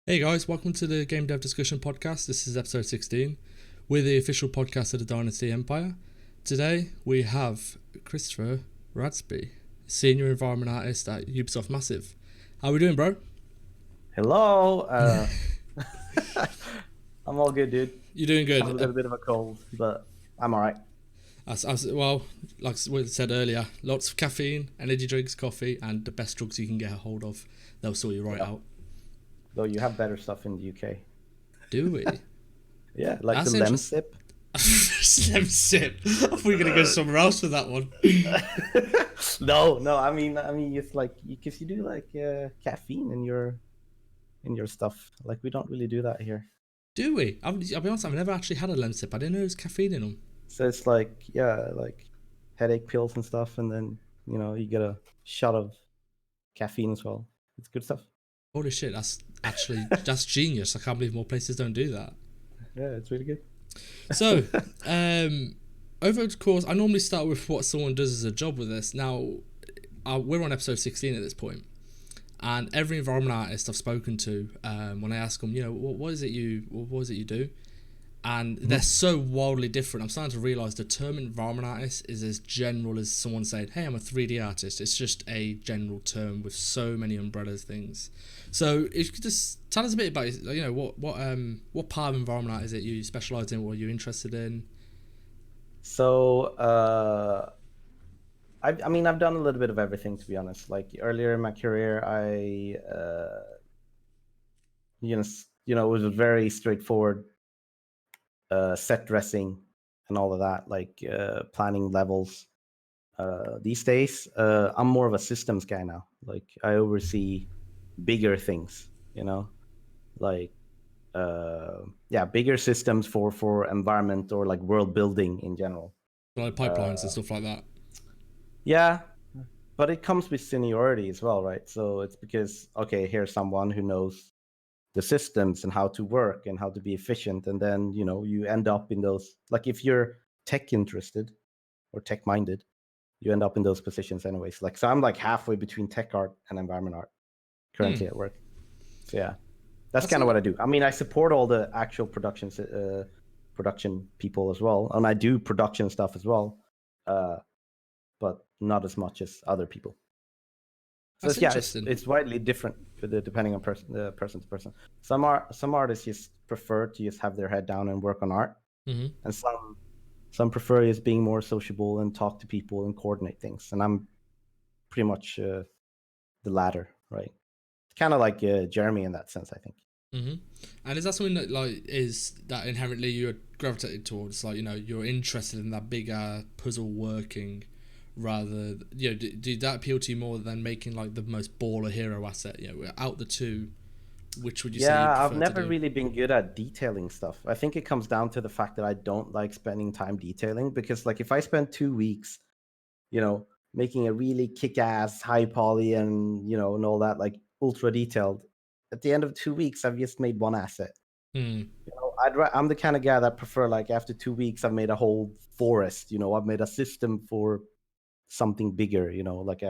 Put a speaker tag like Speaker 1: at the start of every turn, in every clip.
Speaker 1: Hey guys, welcome to the Game Dev Discussion Podcast. This is episode 16. We're the official podcast of the Dynasty Empire. Today we have Christopher Radsby, Senior Environment Artist at Ubisoft Massive. How are we doing, bro?
Speaker 2: Hello. I'm all good, dude.
Speaker 1: You're doing
Speaker 2: I have a
Speaker 1: good.
Speaker 2: little bit of a cold, but I'm all right.
Speaker 1: Well, like we said earlier, lots of caffeine, energy drinks, coffee, and the best drugs you can get a hold of. They'll sort you right
Speaker 2: Yeah.
Speaker 1: out.
Speaker 2: Though you have better stuff in the UK.
Speaker 1: Do we?
Speaker 2: Yeah, like the
Speaker 1: That's
Speaker 2: lem
Speaker 1: interesting.
Speaker 2: sip.
Speaker 1: Slim sip. I thought we were going to go somewhere else with that one.
Speaker 2: No. I mean, it's like because you do like caffeine in your stuff. Like we don't really do that here.
Speaker 1: Do we? I'll be honest, I've never actually had a lem sip. I didn't know there was caffeine in them.
Speaker 2: So it's like like headache pills and stuff, and then you get a shot of caffeine as well. It's good stuff.
Speaker 1: Holy shit, that's genius. I can't believe more places don't do that.
Speaker 2: Yeah, it's really good.
Speaker 1: So, over the course, I normally start with what someone does as a job with this. Now, we're on episode 16 at this point, and every environment artist I've spoken to, when I ask them, what is it you do? And they're so wildly different. I'm starting to realize the term environment artist is as general as someone saying, "Hey, I'm a 3D artist." It's just a general term with so many umbrellas things. So, if you could just tell us a bit about, what part of environment art is it you specialize in? What you're interested in?
Speaker 2: So, I mean, I've done a little bit of everything, to be honest. Like earlier in my career, it was a very straightforward set dressing and all of that, like planning levels. These days, I'm more of a systems guy now. Like I oversee bigger things, like bigger systems for environment or like world building in general.
Speaker 1: Like pipelines and stuff like that.
Speaker 2: Yeah, but it comes with seniority as well, right? So it's because, okay, here's someone who knows the systems and how to work and how to be efficient, and then you end up in those, like if you're tech interested or tech minded, you end up in those positions anyways. Like, so I'm like halfway between tech art and environment art currently at work. So yeah, that's
Speaker 1: That's
Speaker 2: kind of
Speaker 1: it.
Speaker 2: what I do. I mean, I support all the actual production people as well, and I do production stuff as well, but not as much as other people. So
Speaker 1: That's interesting.
Speaker 2: it's widely different depending on person to person. Some artists just prefer to just have their head down and work on art,
Speaker 1: Hmm.
Speaker 2: and some prefer just being more sociable and talk to people and coordinate things. And I'm pretty much the latter, right? Kind of like Jeremy in that sense, I think.
Speaker 1: Hmm. And is that something that is that inherently you're gravitated towards? Like, you're interested in that bigger puzzle working, rather, did that appeal to you more than making like the most baller hero asset? Out the two, which would you say you
Speaker 2: Yeah, I've
Speaker 1: prefer to
Speaker 2: never
Speaker 1: do?
Speaker 2: really been good at detailing stuff. I think it comes down to the fact that I don't like spending time detailing, because like if I spend 2 weeks, making a really kick-ass high poly and all that, like ultra detailed, at the end of 2 weeks, I've just made one asset.
Speaker 1: Hmm.
Speaker 2: I'm the kind of guy that prefer, like, after 2 weeks, I've made a whole forest. I've made a system for something bigger. Like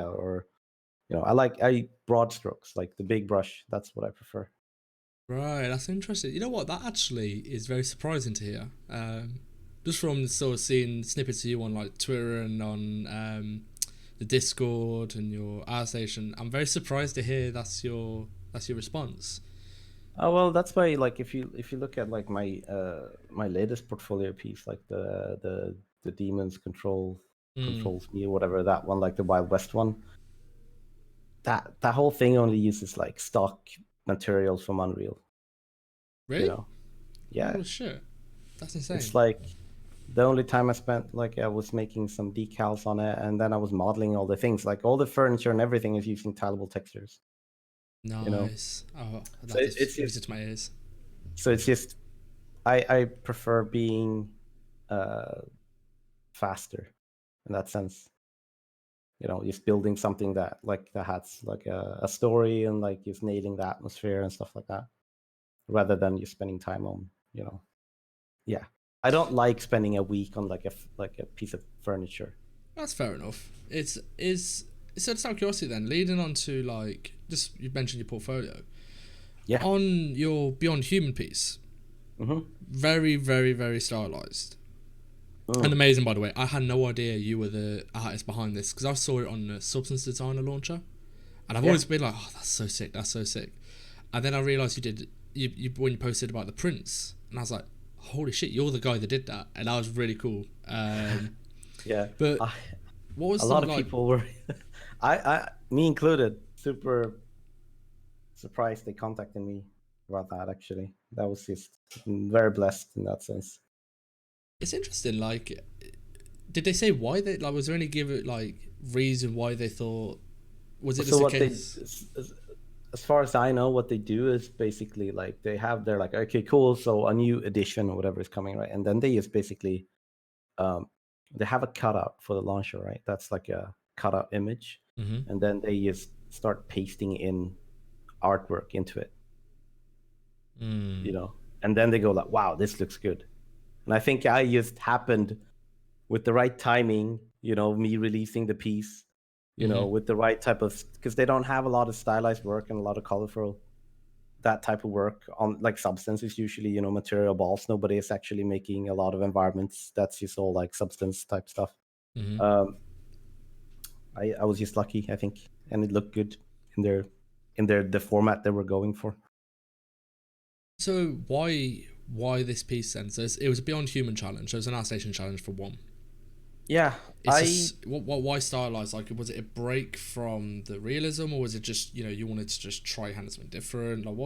Speaker 2: I broad strokes, like the big brush. That's what I prefer.
Speaker 1: Right, that's interesting. You know what? That actually is very surprising to hear. Just from sort of seeing snippets of you on like Twitter and on the Discord and your ArtStation, I'm very surprised to hear that's your response.
Speaker 2: Oh well, that's why, like, if you look at like my latest portfolio piece, like the demons
Speaker 1: Hmm.
Speaker 2: controls me, or whatever, that one, like the Wild West one, that whole thing only uses like stock materials from Unreal. you
Speaker 1: Really?
Speaker 2: know yeah,
Speaker 1: Holy shit, that's
Speaker 2: it's
Speaker 1: insane.
Speaker 2: like the only time I spent, like, I was making some decals on it, and then I was modeling all the things, like all the furniture and everything is using tileable textures. you know
Speaker 1: Nice. Oh,
Speaker 2: so
Speaker 1: that is
Speaker 2: it's
Speaker 1: music
Speaker 2: just
Speaker 1: to my ears.
Speaker 2: I prefer being uh faster in that sense. Just building something that has like a story, and like just nailing the atmosphere and stuff like that, rather than just spending time on, yeah. I don't like spending a week on like a piece of furniture.
Speaker 1: That's fair enough. It's is so just out of curiosity then, leading on to like just you mentioned your portfolio.
Speaker 2: Yeah.
Speaker 1: On your Beyond Human piece,
Speaker 2: Mm-hmm.
Speaker 1: very, very, very stylized. And
Speaker 2: Mm.
Speaker 1: amazing, by the way. I had no idea you were the artist behind this because I saw it on the Substance Designer launcher, and I've
Speaker 2: Yeah.
Speaker 1: always been like, "Oh, that's so sick! That's so sick!" And then I realized you did you when you posted about the prints, and I was like, "Holy shit! You're the guy that did that!" And that was really cool.
Speaker 2: Yeah.
Speaker 1: But
Speaker 2: I,
Speaker 1: what was
Speaker 2: a lot
Speaker 1: some
Speaker 2: of
Speaker 1: like?
Speaker 2: people were, me included, super surprised they contacted me about that. Actually, that was just very blessed in that sense.
Speaker 1: It's interesting. Like, did they say why they like? Was there any give it like reason why they thought? Was it
Speaker 2: So
Speaker 1: just a
Speaker 2: what they,
Speaker 1: case?
Speaker 2: as far as I know, what they do is basically like they have their like, okay, cool, so a new edition or whatever is coming, right? And then they just basically um, they have a cutout for the launcher, right? That's like a cutout image,
Speaker 1: Mm-hmm.
Speaker 2: and then they just start pasting in artwork into it,
Speaker 1: Mm.
Speaker 2: and then they go like, wow, this looks good. And I think I just happened with the right timing, me releasing the piece,
Speaker 1: Mm-hmm.
Speaker 2: with the right type of, because they don't have a lot of stylized work and a lot of colorful that type of work on like substances usually, material balls. Nobody is actually making a lot of environments. That's just all like substance type stuff.
Speaker 1: Mm-hmm.
Speaker 2: Um, I was just lucky, I think, and it looked good in their the format they were going for.
Speaker 1: So why this piece then? So it was a Beyond Human challenge. So it was an artstation challenge for one.
Speaker 2: Yeah,
Speaker 1: It's just what why stylized? Like, was it a break from the realism, or was it just you wanted to just try hand something different? Like,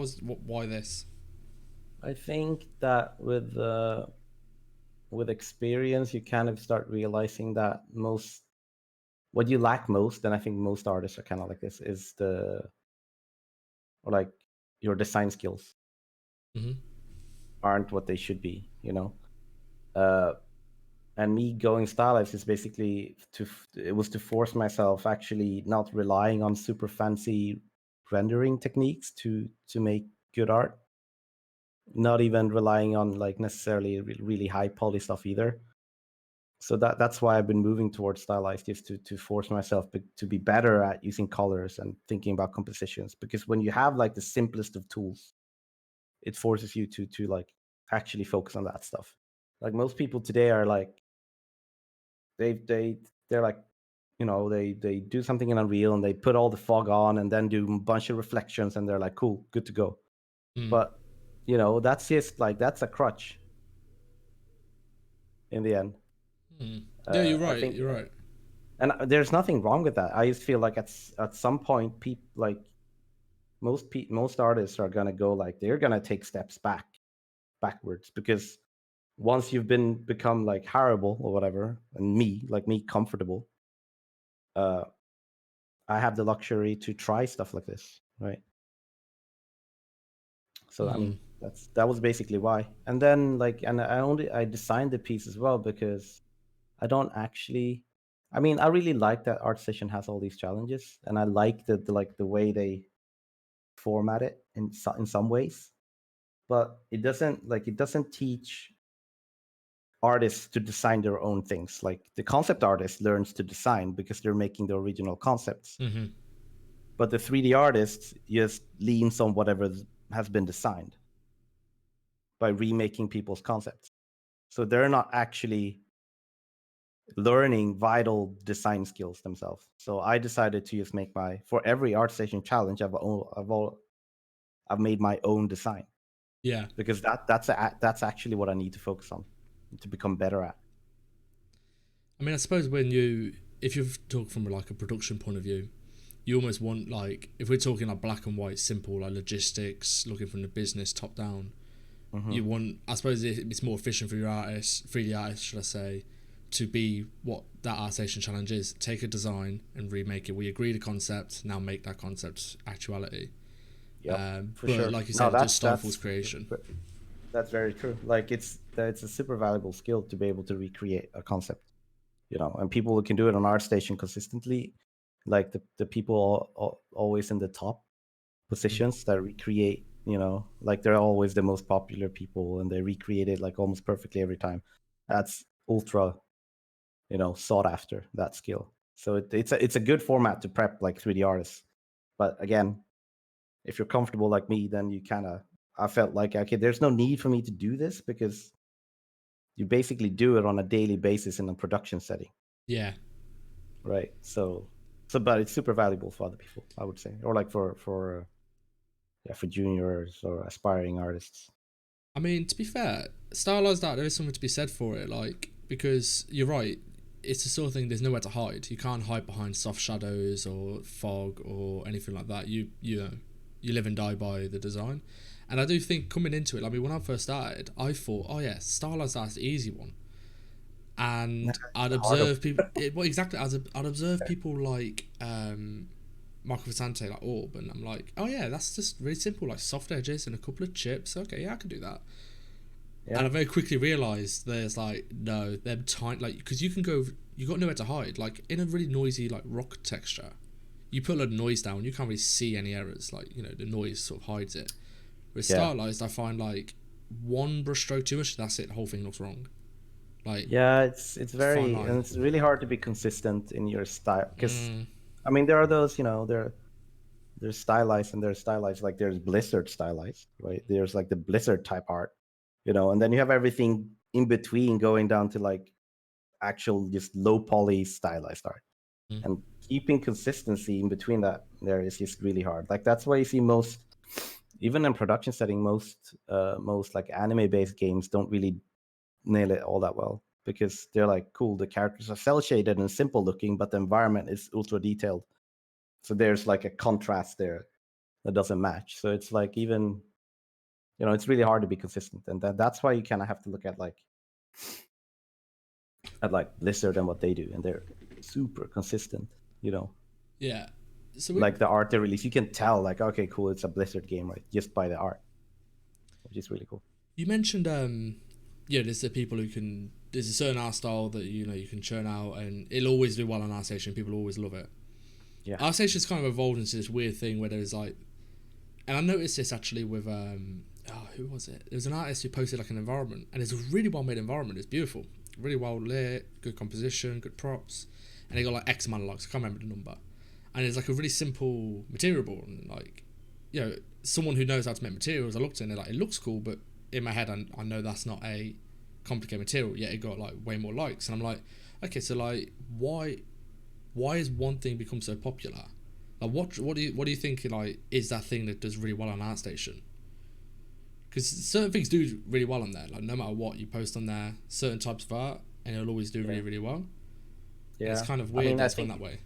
Speaker 1: why this?
Speaker 2: I think that with experience, you kind of start realizing that what you lack most, and I think most artists are kind of like this, is or like your design skills
Speaker 1: Mm-hmm.
Speaker 2: aren't what they should be. Uh, and me going stylized is basically it was to force myself actually not relying on super fancy rendering techniques to make good art, not even relying on like necessarily really high poly stuff either. So that's why I've been moving towards stylized, is to force myself to be better at using colors and thinking about compositions, because when you have like the simplest of tools, it forces you to like actually focus on that stuff. Like most people today are like they're like, they do something in Unreal and they put all the fog on and then do a bunch of reflections and they're like, cool, good to go.
Speaker 1: Mm.
Speaker 2: But that's just like, that's a crutch in the end.
Speaker 1: Mm. Yeah, you're
Speaker 2: I
Speaker 1: right.
Speaker 2: think,
Speaker 1: You're right.
Speaker 2: and there's nothing wrong with that. I just feel like at some point, people like most artists are gonna go like, they're gonna take steps backwards, because once you've become like hireable or whatever, and me comfortable, uh I have the luxury to try stuff like this, right? So I
Speaker 1: Mm.
Speaker 2: mean, that was basically why. And then like, and I designed the piece as well because I don't actually. I mean, I really like that ArtStation has all these challenges, and I like the way they format it in some ways. But it doesn't teach artists to design their own things. Like the concept artist learns to design because they're making the original concepts,
Speaker 1: Mm-hmm.
Speaker 2: but the 3D artist just leans on whatever has been designed by remaking people's concepts. So they're not actually learning vital design skills themselves. So I decided to just make for every ArtStation challenge, I've made my own design,
Speaker 1: Yeah.
Speaker 2: because that's actually what I need to focus on to become better at.
Speaker 1: I mean, I suppose if you talk from like a production point of view, you almost want like if we're talking like black and white, simple like logistics, looking from the business top down.
Speaker 2: Mm-hmm.
Speaker 1: You want, I suppose, it's more efficient for your artist, 3D artist, should I say, to be what that ArtStation challenge is. Take a design and remake it. We agree the concept, now make that concept actuality.
Speaker 2: Yep, for
Speaker 1: But
Speaker 2: sure.
Speaker 1: like you
Speaker 2: No,
Speaker 1: said, it just
Speaker 2: that's
Speaker 1: stifles
Speaker 2: that's
Speaker 1: creation.
Speaker 2: that's very true. Like it's a super valuable skill to be able to recreate a concept, and people who can do it on ArtStation consistently, like the people always in the top
Speaker 1: Mm.
Speaker 2: positions that recreate, like they're always the most popular people and they recreate it like almost perfectly every time. That's ultra, sought after, that skill. So it's a good format to prep like 3D artists. But again, if you're comfortable like me, then I felt like, okay, there's no need for me to do this because you basically do it on a daily basis in a production setting,
Speaker 1: Yeah.
Speaker 2: right? So, but it's super valuable for other people, I would say, or like for juniors or aspiring artists.
Speaker 1: I mean, to be fair, stylized art, there is something to be said for it, like, because you're right, it's the sort of thing, there's nowhere to hide. You can't hide behind soft shadows or fog or anything like that. You know, you live and die by the design. And I do think coming into it, I mean, when I first started, I thought, oh yeah, stylized art's the easy one.
Speaker 2: Nah,
Speaker 1: And
Speaker 2: it's
Speaker 1: I'd
Speaker 2: the harder.
Speaker 1: observe people, well, exactly, I'd observe people like Marco Visante, like Orb, and I'm like, oh yeah, that's just really simple, like soft edges and a couple of chips. Okay, yeah, I can do that. And
Speaker 2: Yeah,
Speaker 1: I very quickly realised there's like no, they're tiny, like because you got nowhere to hide. Like in a really noisy like rock texture, you put a lot of noise down, you can't really see any errors. Like the noise sort of hides it. With
Speaker 2: yeah,
Speaker 1: stylized, I find like one brushstroke too much, that's it. The whole thing looks wrong. Like
Speaker 2: yeah. It's
Speaker 1: fine
Speaker 2: very, and
Speaker 1: line.
Speaker 2: it's really hard to be consistent in your style because,
Speaker 1: Mm,
Speaker 2: I mean, there are those, they're stylized and they're stylized. Like there's Blizzard stylized, right? There's like the Blizzard type art, and then you have everything in between going down to like actual just low poly stylized art.
Speaker 1: mm,
Speaker 2: And keeping consistency in between that there is just really hard. Like that's why you see most, even in production setting, most like anime based games don't really nail it all that well because they're like, cool, the characters are cell shaded and simple looking, but the environment is ultra detailed. So there's like a contrast there that doesn't match. So it's like, even it's really hard to be consistent, and that's why you kind of have to look at like Blizzard and what they do, and they're super consistent.
Speaker 1: yeah. So
Speaker 2: Like the art they release, you can tell like, okay, cool, it's a Blizzard game, right? Just by the art, which is really cool.
Speaker 1: you mentioned there's the people who can. There's a certain art style that you can churn out, and it'll always do well on ArtStation. People always love it.
Speaker 2: Yeah.
Speaker 1: ArtStation's kind of evolved into this weird thing where there's like, and I noticed this actually with who was it? There was an artist who posted like an environment, and it's a really well made environment. It's beautiful, really well lit, good composition, good props, and they got like X amount of likes. I can't remember the number, and it's like a really simple material board, and like, someone who knows how to make materials. I looked at it, and like, it looks cool, but in my head, I know that's not a complicated material. Yet it got like way more likes, and I'm like, okay, so like, why has one thing become so popular? Like, what do you think like is that thing that does really well on ArtStation? Because certain things do really well on there. Like no matter what you post on there, certain types of art, and it'll always do
Speaker 2: Yeah.
Speaker 1: really really well. And it's
Speaker 2: Yeah.
Speaker 1: kind of
Speaker 2: I
Speaker 1: weird
Speaker 2: mean,
Speaker 1: that
Speaker 2: I
Speaker 1: it's gone
Speaker 2: think,
Speaker 1: that way.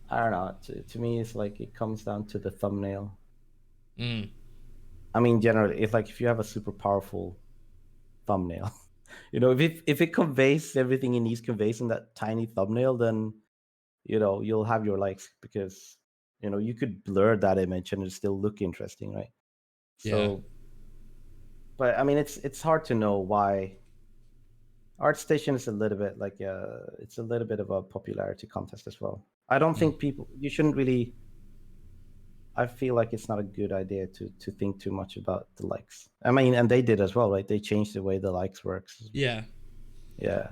Speaker 2: I don't know. To me, it's like it comes down to the thumbnail.
Speaker 1: Mm.
Speaker 2: I mean, generally, if you have a super powerful thumbnail, if it conveys everything it needs conveys in that tiny thumbnail, then you'll have your likes because you could blur that image and it still look interesting, right?
Speaker 1: Yeah.
Speaker 2: So, but I mean, it's hard to know why. ArtStation is a little bit like it's a little bit of a popularity contest as well. I don't
Speaker 1: Mm.
Speaker 2: think you shouldn't really. I feel like it's not a good idea to think too much about the likes. I mean, and they did as well, right? They changed the way the likes works as well.
Speaker 1: Yeah.
Speaker 2: Yeah,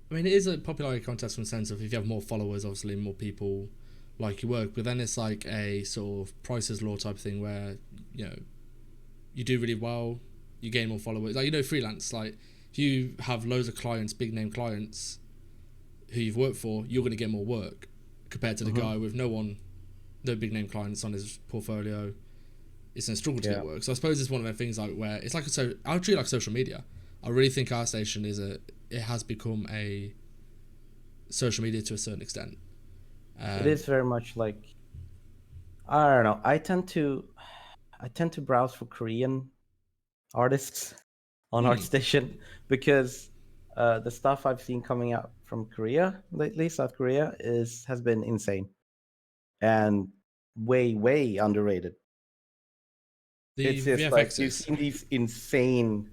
Speaker 1: I mean, it is a popularity contest in the sense of if you have more followers, obviously more people like your work. But then it's like a sort of Price's Law type thing where you do really well, you gain more followers. Like freelance. Like if you have loads of clients, big name clients who you've worked for, you're going to get more work compared to the
Speaker 2: hmm
Speaker 1: guy with no big name clients on his portfolio. It's a struggle to get
Speaker 2: yeah.
Speaker 1: work. So I suppose it's one of the things like where it's like I treat it like social media. I really think ArtStation it has become a social media to a certain extent.
Speaker 2: It is very much like, I don't know. I tend to browse for Korean artists on
Speaker 1: Hmm.
Speaker 2: ArtStation because the stuff I've seen coming out from Korea lately, South Korea, has been insane and way, way underrated.
Speaker 1: The
Speaker 2: It's just like you've
Speaker 1: VFXs.
Speaker 2: seen these insane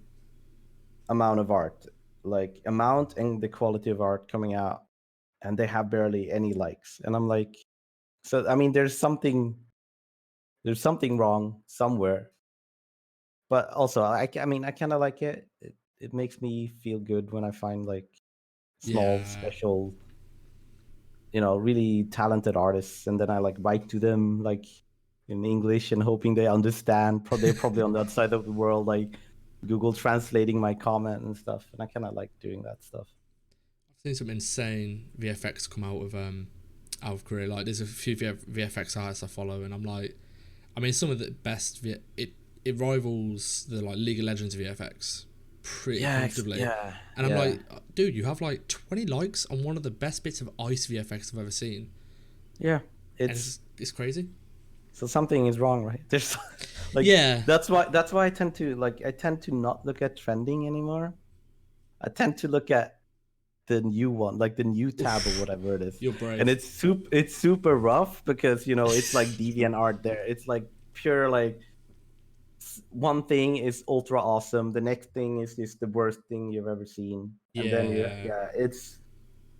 Speaker 2: amount of art, like amount and the quality of art coming out, and they have barely any likes. And I'm like, so I mean, there's something wrong somewhere. But also, I mean, I kind of like it. It makes me feel good when I find like small,
Speaker 1: Yeah.
Speaker 2: special, really talented artists, and then I like write to them. Like, in English and hoping they understand. They're probably on the other side of the world, like Google translating my comment and stuff. And I kind of like doing that stuff.
Speaker 1: I've seen some insane VFX come out of Korea. Like there's a few VFX artists I follow, and I'm like, I mean, some of the best. It rivals the like League of Legends VFX pretty comfortably.
Speaker 2: Yeah,
Speaker 1: And I'm
Speaker 2: yeah,
Speaker 1: like, dude, you have like 20 likes on one of the best bits of ice VFX I've ever seen,
Speaker 2: yeah.
Speaker 1: and
Speaker 2: It's
Speaker 1: it's crazy.
Speaker 2: so something is wrong, right? There's like
Speaker 1: Yeah,
Speaker 2: that's why I tend to not look at trending anymore. I tend to look at the new one, like the new tab or
Speaker 1: oof,
Speaker 2: whatever it is.
Speaker 1: you're
Speaker 2: And
Speaker 1: brave.
Speaker 2: it's super rough because it's like deviant art there. It's like pure like one thing is ultra awesome, the next thing is just the worst thing you've ever seen. And then
Speaker 1: Yeah,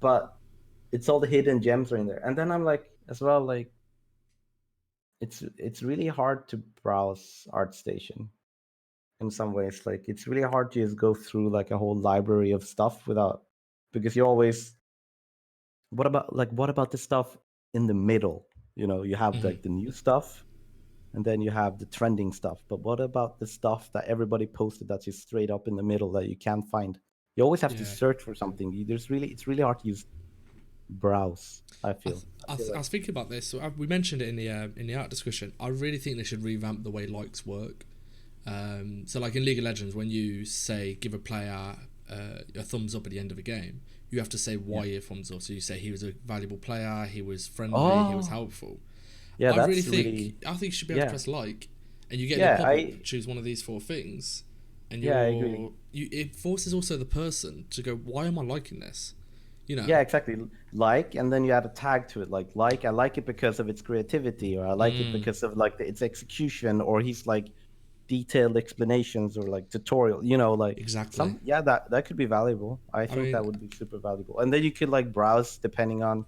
Speaker 2: but it's all the hidden gems are in there. And then I'm like as well like it's really hard to browse ArtStation in some ways. Like it's really hard to just go through like a whole library of stuff without because you always what about the stuff in the middle? You have
Speaker 1: hmm
Speaker 2: like the new stuff and then you have the trending stuff. But what about the stuff that everybody posted that's just straight up in the middle that you can't find? You always have to
Speaker 1: yeah.
Speaker 2: search for something. It's really hard to use browse, I feel. I feel
Speaker 1: I
Speaker 2: like
Speaker 1: was thinking about this. So we mentioned it in the art discussion. I really think they should revamp the way likes work. So like in League of Legends, when you say give a player a thumbs up at the end of a game, you have to say
Speaker 2: yeah.
Speaker 1: why you thumbs up. So you say he was a valuable player, he was friendly, he was
Speaker 2: Oh,
Speaker 1: helpful.
Speaker 2: yeah,
Speaker 1: I really
Speaker 2: that's really
Speaker 1: I think you should be able to
Speaker 2: yeah.
Speaker 1: press like, and you get a little
Speaker 2: Yeah,
Speaker 1: pop up.
Speaker 2: I
Speaker 1: Choose one of these four things, and
Speaker 2: yeah, I agree.
Speaker 1: it forces also the person to go, why am I liking this? You know.
Speaker 2: Yeah, exactly. Like, and then you add a tag to it, I like it because of its creativity, or I like it
Speaker 1: Mm,
Speaker 2: because of like its execution, or he's like detailed explanations or like tutorial. Like
Speaker 1: exactly.
Speaker 2: some, yeah, that could be valuable. I
Speaker 1: I
Speaker 2: think
Speaker 1: mean,
Speaker 2: that would be super valuable. And then you could like browse depending on,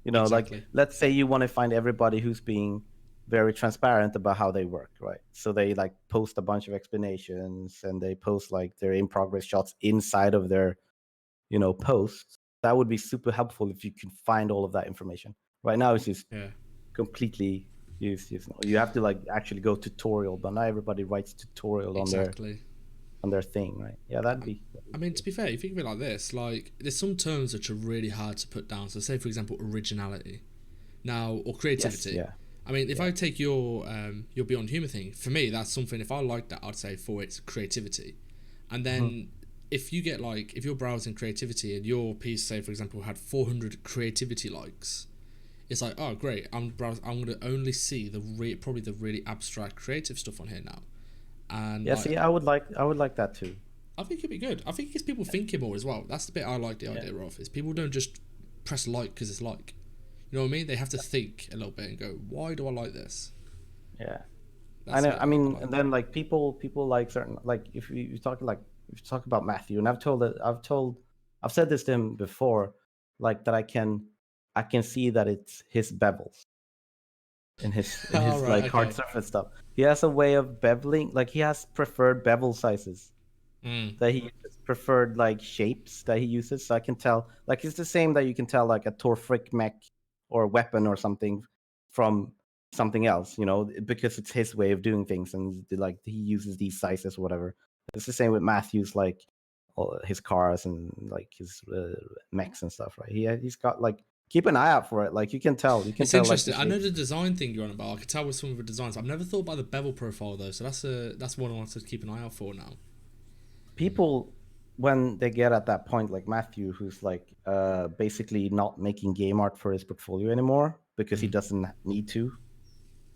Speaker 2: like
Speaker 1: exactly.
Speaker 2: let's say you want to find everybody who's being very transparent about how they work, right? So they like post a bunch of explanations and they post like their in progress shots inside of their posts. That would be super helpful if you can find all of that information. Right now, it's just
Speaker 1: Yeah,
Speaker 2: completely useless. You have to like actually go tutorial, but not everybody writes tutorial on their
Speaker 1: exactly.
Speaker 2: on their thing, right? Yeah, that'd
Speaker 1: I
Speaker 2: be
Speaker 1: mean, to
Speaker 2: cool.
Speaker 1: be fair, if you think of it like this, like there's some terms which are really hard to put down. So, say for example, originality, now or
Speaker 2: Yes,
Speaker 1: creativity.
Speaker 2: yeah,
Speaker 1: I mean, if
Speaker 2: yeah.
Speaker 1: I take your Beyond Human thing, for me, that's something. If I like that, I'd say for its creativity. And
Speaker 2: Hmm.
Speaker 1: then if you get like if you're browsing creativity and your piece, say for example, had 400 creativity likes, it's like, oh great, I'm gonna only see probably the really abstract creative stuff on here now. And
Speaker 2: Yeah,
Speaker 1: like
Speaker 2: see, I would like that too.
Speaker 1: I think it'd be good. I think it gets people thinking more as well. That's the bit I like the
Speaker 2: Yeah,
Speaker 1: idea of. Is people don't just press like because it's like. You know what I mean? They have to think a little bit and go, why do I like this?
Speaker 2: yeah. I
Speaker 1: That's the
Speaker 2: know.
Speaker 1: bit
Speaker 2: I
Speaker 1: I
Speaker 2: mean, and
Speaker 1: like.
Speaker 2: then like people like certain like if you talk about Matthew, and I've said this to him before, like that I can see that it's his bevels in his in
Speaker 1: All
Speaker 2: his
Speaker 1: right.
Speaker 2: like hard
Speaker 1: Okay.
Speaker 2: surface stuff. He has a way of beveling, like he has preferred bevel sizes
Speaker 1: Mm.
Speaker 2: that he uses, preferred like shapes that he uses. So I can tell, like it's the same that you can tell like a Torfric mech or weapon or something from something else, because it's his way of doing things, and like he uses these sizes or whatever. It's the same with Matthews, like all his cars and like his mechs and stuff, right? He's got like keep an eye out for it. Like you can
Speaker 1: It's
Speaker 2: tell like the
Speaker 1: interesting. I know
Speaker 2: shapes.
Speaker 1: the design thing you're on about. I can tell with some of the designs. I've never thought about the bevel profile though. So that's one I want to keep an eye out for now.
Speaker 2: People when they get at that point like Matthew, who's like basically not making game art for his portfolio anymore because he
Speaker 1: Mm.
Speaker 2: doesn't need to.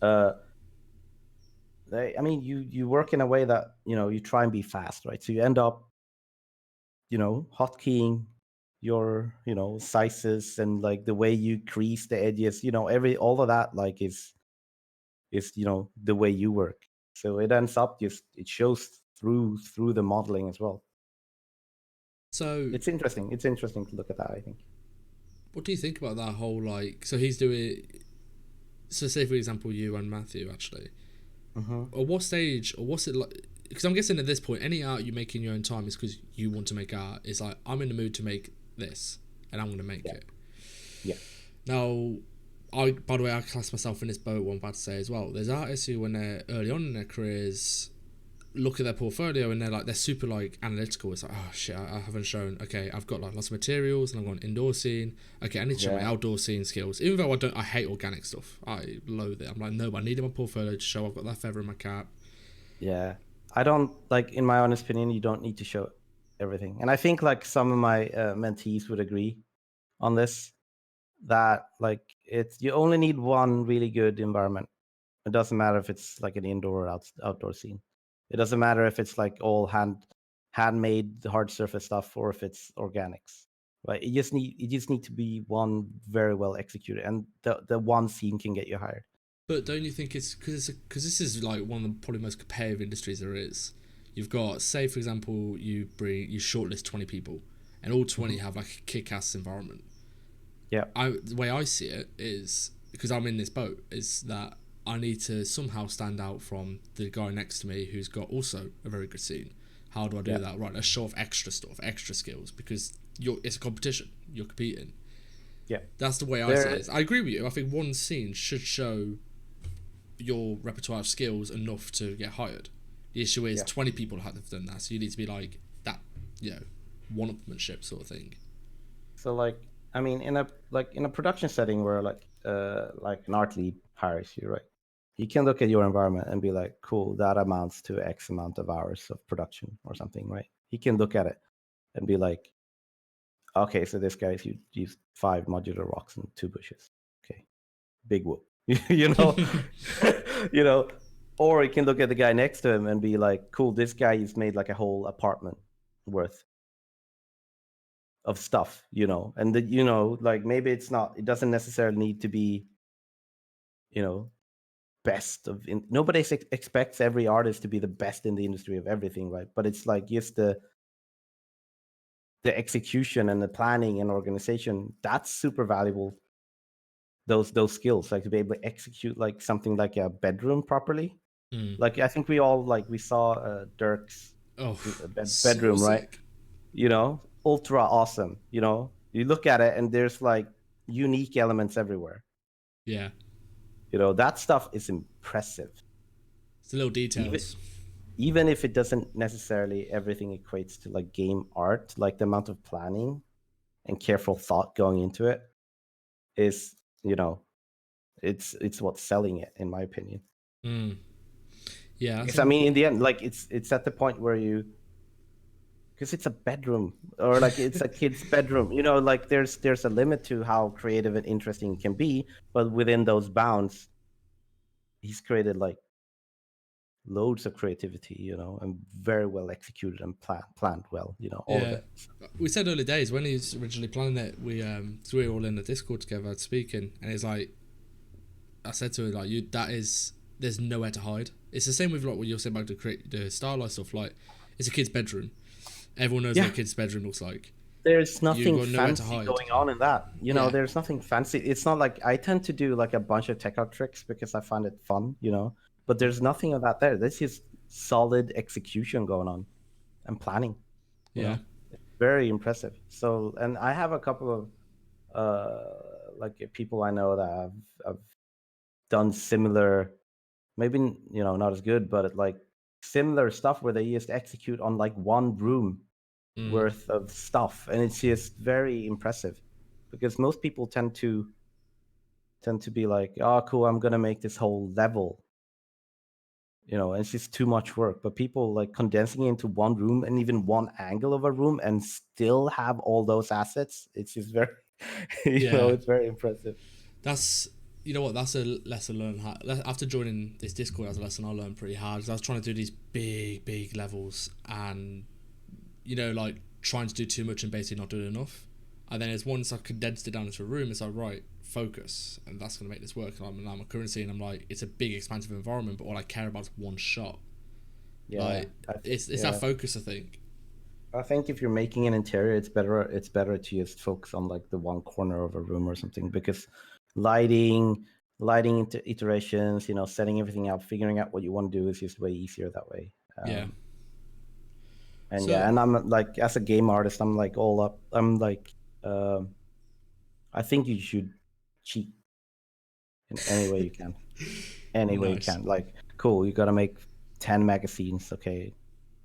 Speaker 2: uh I mean, you work in a way that you try and be fast, right? So you end up hotkeying your sizes and like the way you crease the edges, every all of that like is the way you work. So it ends up just it shows through the modeling as well.
Speaker 1: So
Speaker 2: It's interesting to look at that, I think.
Speaker 1: what do you think about that whole like? So he's doing. So say for example, you and Matthew actually.
Speaker 2: Hmm.
Speaker 1: Or what stage, or what's it like? Because I'm guessing at this point, any art you make in your own time is because you want to make art. It's like I'm in the mood to make this, and I'm going to make
Speaker 2: Yeah,
Speaker 1: it.
Speaker 2: yeah.
Speaker 1: Now, By the way, I class myself in this boat. What I'm about to say as well. There's artists who, when they're early on in their careers, look at their portfolio and they're super like analytical. It's like, oh shit, I haven't shown. Okay, I've got like lots of materials and I've got an indoor scene. Okay, I need to show my
Speaker 2: Yeah,
Speaker 1: outdoor scene skills. Even though I hate organic stuff. I loathe it. I'm like, no, but I need it in my portfolio to show I've got that feather in my cap.
Speaker 2: yeah. I don't like, in my honest opinion, you don't need to show everything. And I think like some of my mentees would agree on this, that like it's, you only need one really good environment. It doesn't matter if it's like an indoor or outdoor scene. It doesn't matter if it's like all handmade hard surface stuff or if it's organics. Right? It just need to be one very well executed, and the one scene can get you hired.
Speaker 1: But don't you think it's because this is like one of the probably most competitive industries there is. You've got, say for example, you shortlist 20 people, and all 20
Speaker 2: Mhm.
Speaker 1: have like a kick-ass environment.
Speaker 2: Yeah,
Speaker 1: The way I see it is, because I'm in this boat, is that I need to somehow stand out from the guy next to me who's got also a very good scene. How do I do
Speaker 2: yeah,
Speaker 1: that? Right, let's show off extra stuff, extra skills, because it's a competition. You're competing.
Speaker 2: yeah.
Speaker 1: That's the way I see
Speaker 2: There,
Speaker 1: it. I agree with you. I think one scene should show your repertoire of skills enough to get hired. The issue is
Speaker 2: yeah.
Speaker 1: 20 people have done that, so you need to be like that, one-upmanship sort of thing.
Speaker 2: So like, I mean, in a production setting where like an art lead hires you, right? He can look at your environment and be like, cool, that amounts to X amount of hours of production or something, right? He can look at it and be like, okay, so this guy's used 5 modular rocks and 2 bushes. Okay, big whoop. you know, you know. Or he can look at the guy next to him and be like, cool, this guy has made like a whole apartment worth of stuff, and like maybe it doesn't necessarily need to be, you know, best nobody expects every artist to be the best in the industry of everything, right? But it's like just the execution and the planning and organization, that's super valuable. Those skills, like to be able to execute like something like a bedroom properly.
Speaker 1: Mm.
Speaker 2: Like I think we all like we saw Dirk's
Speaker 1: Oh, so
Speaker 2: bedroom, right?
Speaker 1: sick.
Speaker 2: Ultra awesome. You look at it and there's like unique elements everywhere.
Speaker 1: Yeah,
Speaker 2: That stuff is impressive.
Speaker 1: it's the little
Speaker 2: Even
Speaker 1: details.
Speaker 2: even if it doesn't necessarily everything equates to like game art, like the amount of planning and careful thought going into it is, you know, it's what's selling it, in my opinion.
Speaker 1: Mm. Yeah, I
Speaker 2: Because I
Speaker 1: think.
Speaker 2: mean, in the end, like it's at the point where because it's a bedroom or like it's a kid's bedroom, like there's a limit to how creative and interesting it can be, but within those bounds, he's created like loads of creativity, and very well executed and planned well, all of
Speaker 1: Yeah,
Speaker 2: it.
Speaker 1: we said early days when he was originally planning it. So we were all in the Discord together speaking, and it's like I said to him, like, you that is there's nowhere to hide. It's the same with like what you're saying about the stylized stuff. Like, it's a kid's bedroom. Everyone knows what
Speaker 2: Yeah,
Speaker 1: a kid's bedroom looks like.
Speaker 2: there's
Speaker 1: You
Speaker 2: nothing
Speaker 1: got nowhere to
Speaker 2: fancy
Speaker 1: hide.
Speaker 2: going on in that.
Speaker 1: Yeah,
Speaker 2: There's nothing fancy. It's not like I tend to do like a bunch of tech out tricks because I find it fun, but there's nothing of that there. This is solid execution going on and planning, you
Speaker 1: yeah.
Speaker 2: know. Very impressive. So, and I have a couple of like people I know that have done similar, maybe not as good, but like similar stuff where they just execute on like one room
Speaker 1: Mm.
Speaker 2: worth of stuff, and it's just very impressive because most people tend to be like, oh cool, I'm gonna make this whole level, and it's just too much work. But people like condensing it into one room and even one angle of a room and still have all those assets, it's just very
Speaker 1: Yeah,
Speaker 2: it's very impressive.
Speaker 1: that's you know what, that's a lesson learned. After joining this Discord, that's a lesson I learned pretty hard because I was trying to do these big levels and like trying to do too much and basically not doing enough. And then as once I condensed it down into a room, it's like, right, focus, and that's going to make this work. And I'm a currency, and I'm like, it's a big expansive environment, but all I care about is one shot.
Speaker 2: Yeah,
Speaker 1: Like, it's that focus, I think.
Speaker 2: I think if you're making an interior, it's better to just focus on like the one corner of a room or something, because lighting, lighting into iterations, setting everything up, figuring out what you want to do is just way easier that way.
Speaker 1: Yeah.
Speaker 2: And
Speaker 1: So
Speaker 2: yeah, and I'm like, as a game artist, I'm like all up. I'm like, um, I think you should cheat in any way you can. Any way you
Speaker 1: Nice.
Speaker 2: can. Like, cool, you gotta make 10 magazines. Okay,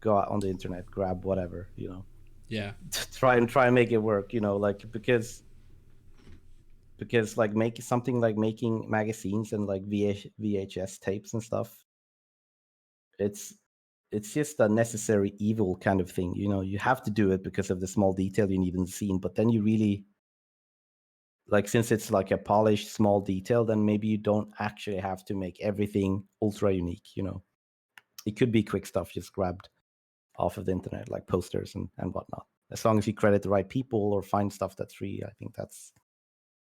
Speaker 2: go out on the internet, grab whatever,
Speaker 1: Yeah.
Speaker 2: try and make it work. Like because like making magazines and like VHS tapes and stuff, it's just a necessary evil kind of thing. You have to do it because of the small detail you need in the scene, but then you really, like, since it's like a polished small detail, then maybe you don't actually have to make everything ultra unique. It could be quick stuff just grabbed off of the internet, like posters and whatnot. As long as you credit the right people or find stuff that's free, I think that's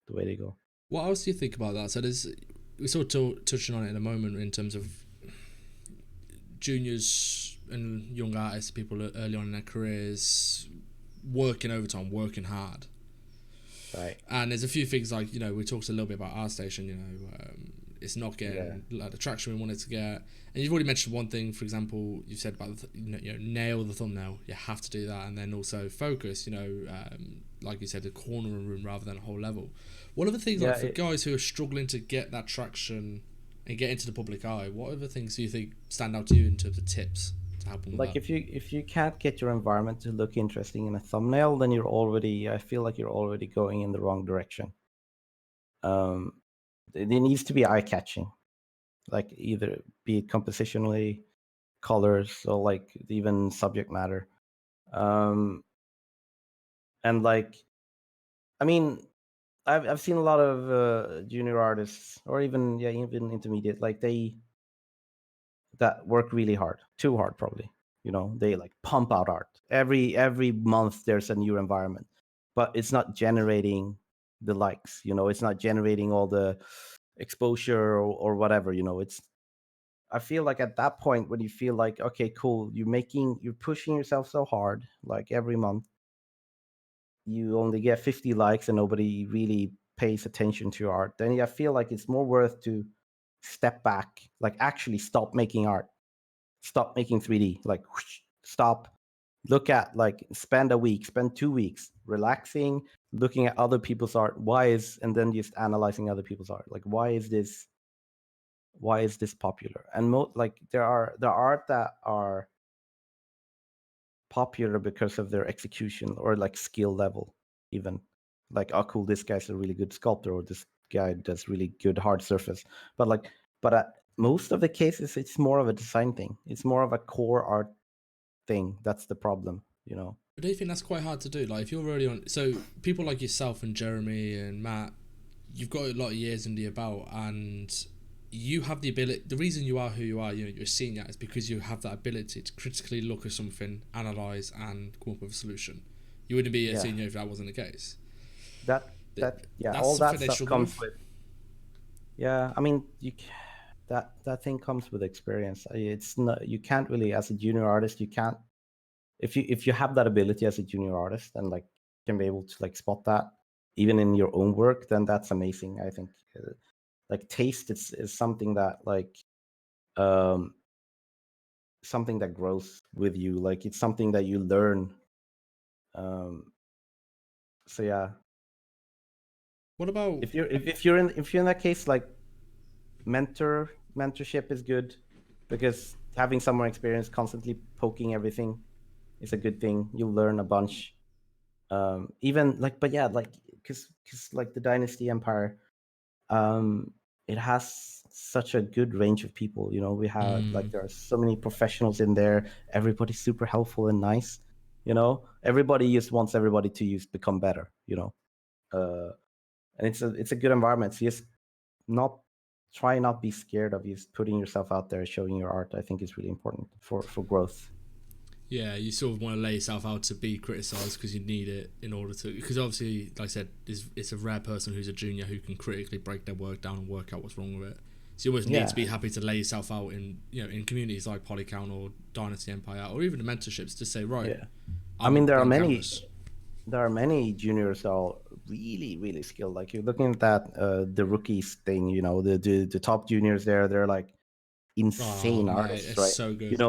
Speaker 2: the way to go.
Speaker 1: What else do you think about that? So we're sort of touching on it in a moment in terms of juniors and young artists, people early on in their careers, working overtime, working hard.
Speaker 2: Right.
Speaker 1: And there's a few things like, we talked a little bit about ArtStation, it's not getting like the traction we wanted to get. And you've already mentioned one thing, for example, you said about nail the thumbnail. You have to do that, and then also focus. Like you said, a corner of a room rather than a whole level. What are the things like for guys who are struggling to get that traction and get into the public eye? What other things do you think stand out to you in terms of tips to help them with
Speaker 2: Like
Speaker 1: that?
Speaker 2: if you can't get your environment to look interesting in a thumbnail, then I feel like you're already going in the wrong direction. It needs to be eye-catching, like either be it compositionally, colors, or like even subject matter. And like, I mean, I've seen a lot of junior artists, or even intermediate, like that work really hard, too hard probably. They like pump out art every month. There's a new environment, but it's not generating the likes. It's not generating all the exposure or whatever. I feel like at that point when you feel like, okay, cool, you're pushing yourself so hard, like every month you only get 50 likes and nobody really pays attention to your art, then I feel like it's more worth to step back, like actually stop making art, stop making 3D, like whoosh, stop, look at, like, spend 2 weeks relaxing, looking at other people's art, and then just analyzing other people's art, like why is this popular. And like there are art that are popular because of their execution or like skill level, even like, oh cool, this guy's a really good sculptor, or this guy does really good hard surface. But most of the cases it's more of a design thing, it's more of a core art thing. That's the problem.
Speaker 1: But do you think that's quite hard to do? Like, if you're already on, so people like yourself and Jeremy and Matt, you've got a lot of years under your belt, and you have the ability. The reason you are who you are, you're a senior, is because you have that ability to critically look at something, analyze, and come up with a solution. You wouldn't be a
Speaker 2: Yeah.
Speaker 1: senior if that wasn't the case.
Speaker 2: Yeah,
Speaker 1: That's
Speaker 2: all that
Speaker 1: something they
Speaker 2: stuff
Speaker 1: struggle
Speaker 2: comes with. Yeah, I mean, that thing comes with experience. It's not, you can't really, as a junior artist, you can't, if you have that ability as a junior artist and like can be able to like spot that even in your own work, then that's amazing. I think like taste is something that like um something that grows with you, like it's something that you learn. um so yeah,
Speaker 1: What about?
Speaker 2: if you're in that case, like mentorship is good, because having someone experienced constantly poking everything is a good thing. You'll learn a bunch. Even like, but yeah, like because like the Dynasty Empire, it has such a good range of people. We have like, there are so many professionals in there. Everybody's super helpful and nice. Everybody just wants everybody to become better. And it's a good environment. So just not be scared of just putting yourself out there, showing your art. I think is really important for growth.
Speaker 1: Yeah, you sort of want to lay yourself out to be criticised because you need it in order to. Because obviously, like I said, it's a rare person who's a junior who can critically break their work down and work out what's wrong with it. So you always need to be happy to lay yourself out in in communities like Polycount or Dynasty Empire or even the mentorships to say, right.
Speaker 2: Yeah, I mean, there are many juniors that are really, really skilled. Like, you're looking at that the rookies thing, the top juniors there, they're like insane artists,
Speaker 1: it's
Speaker 2: right?
Speaker 1: so good.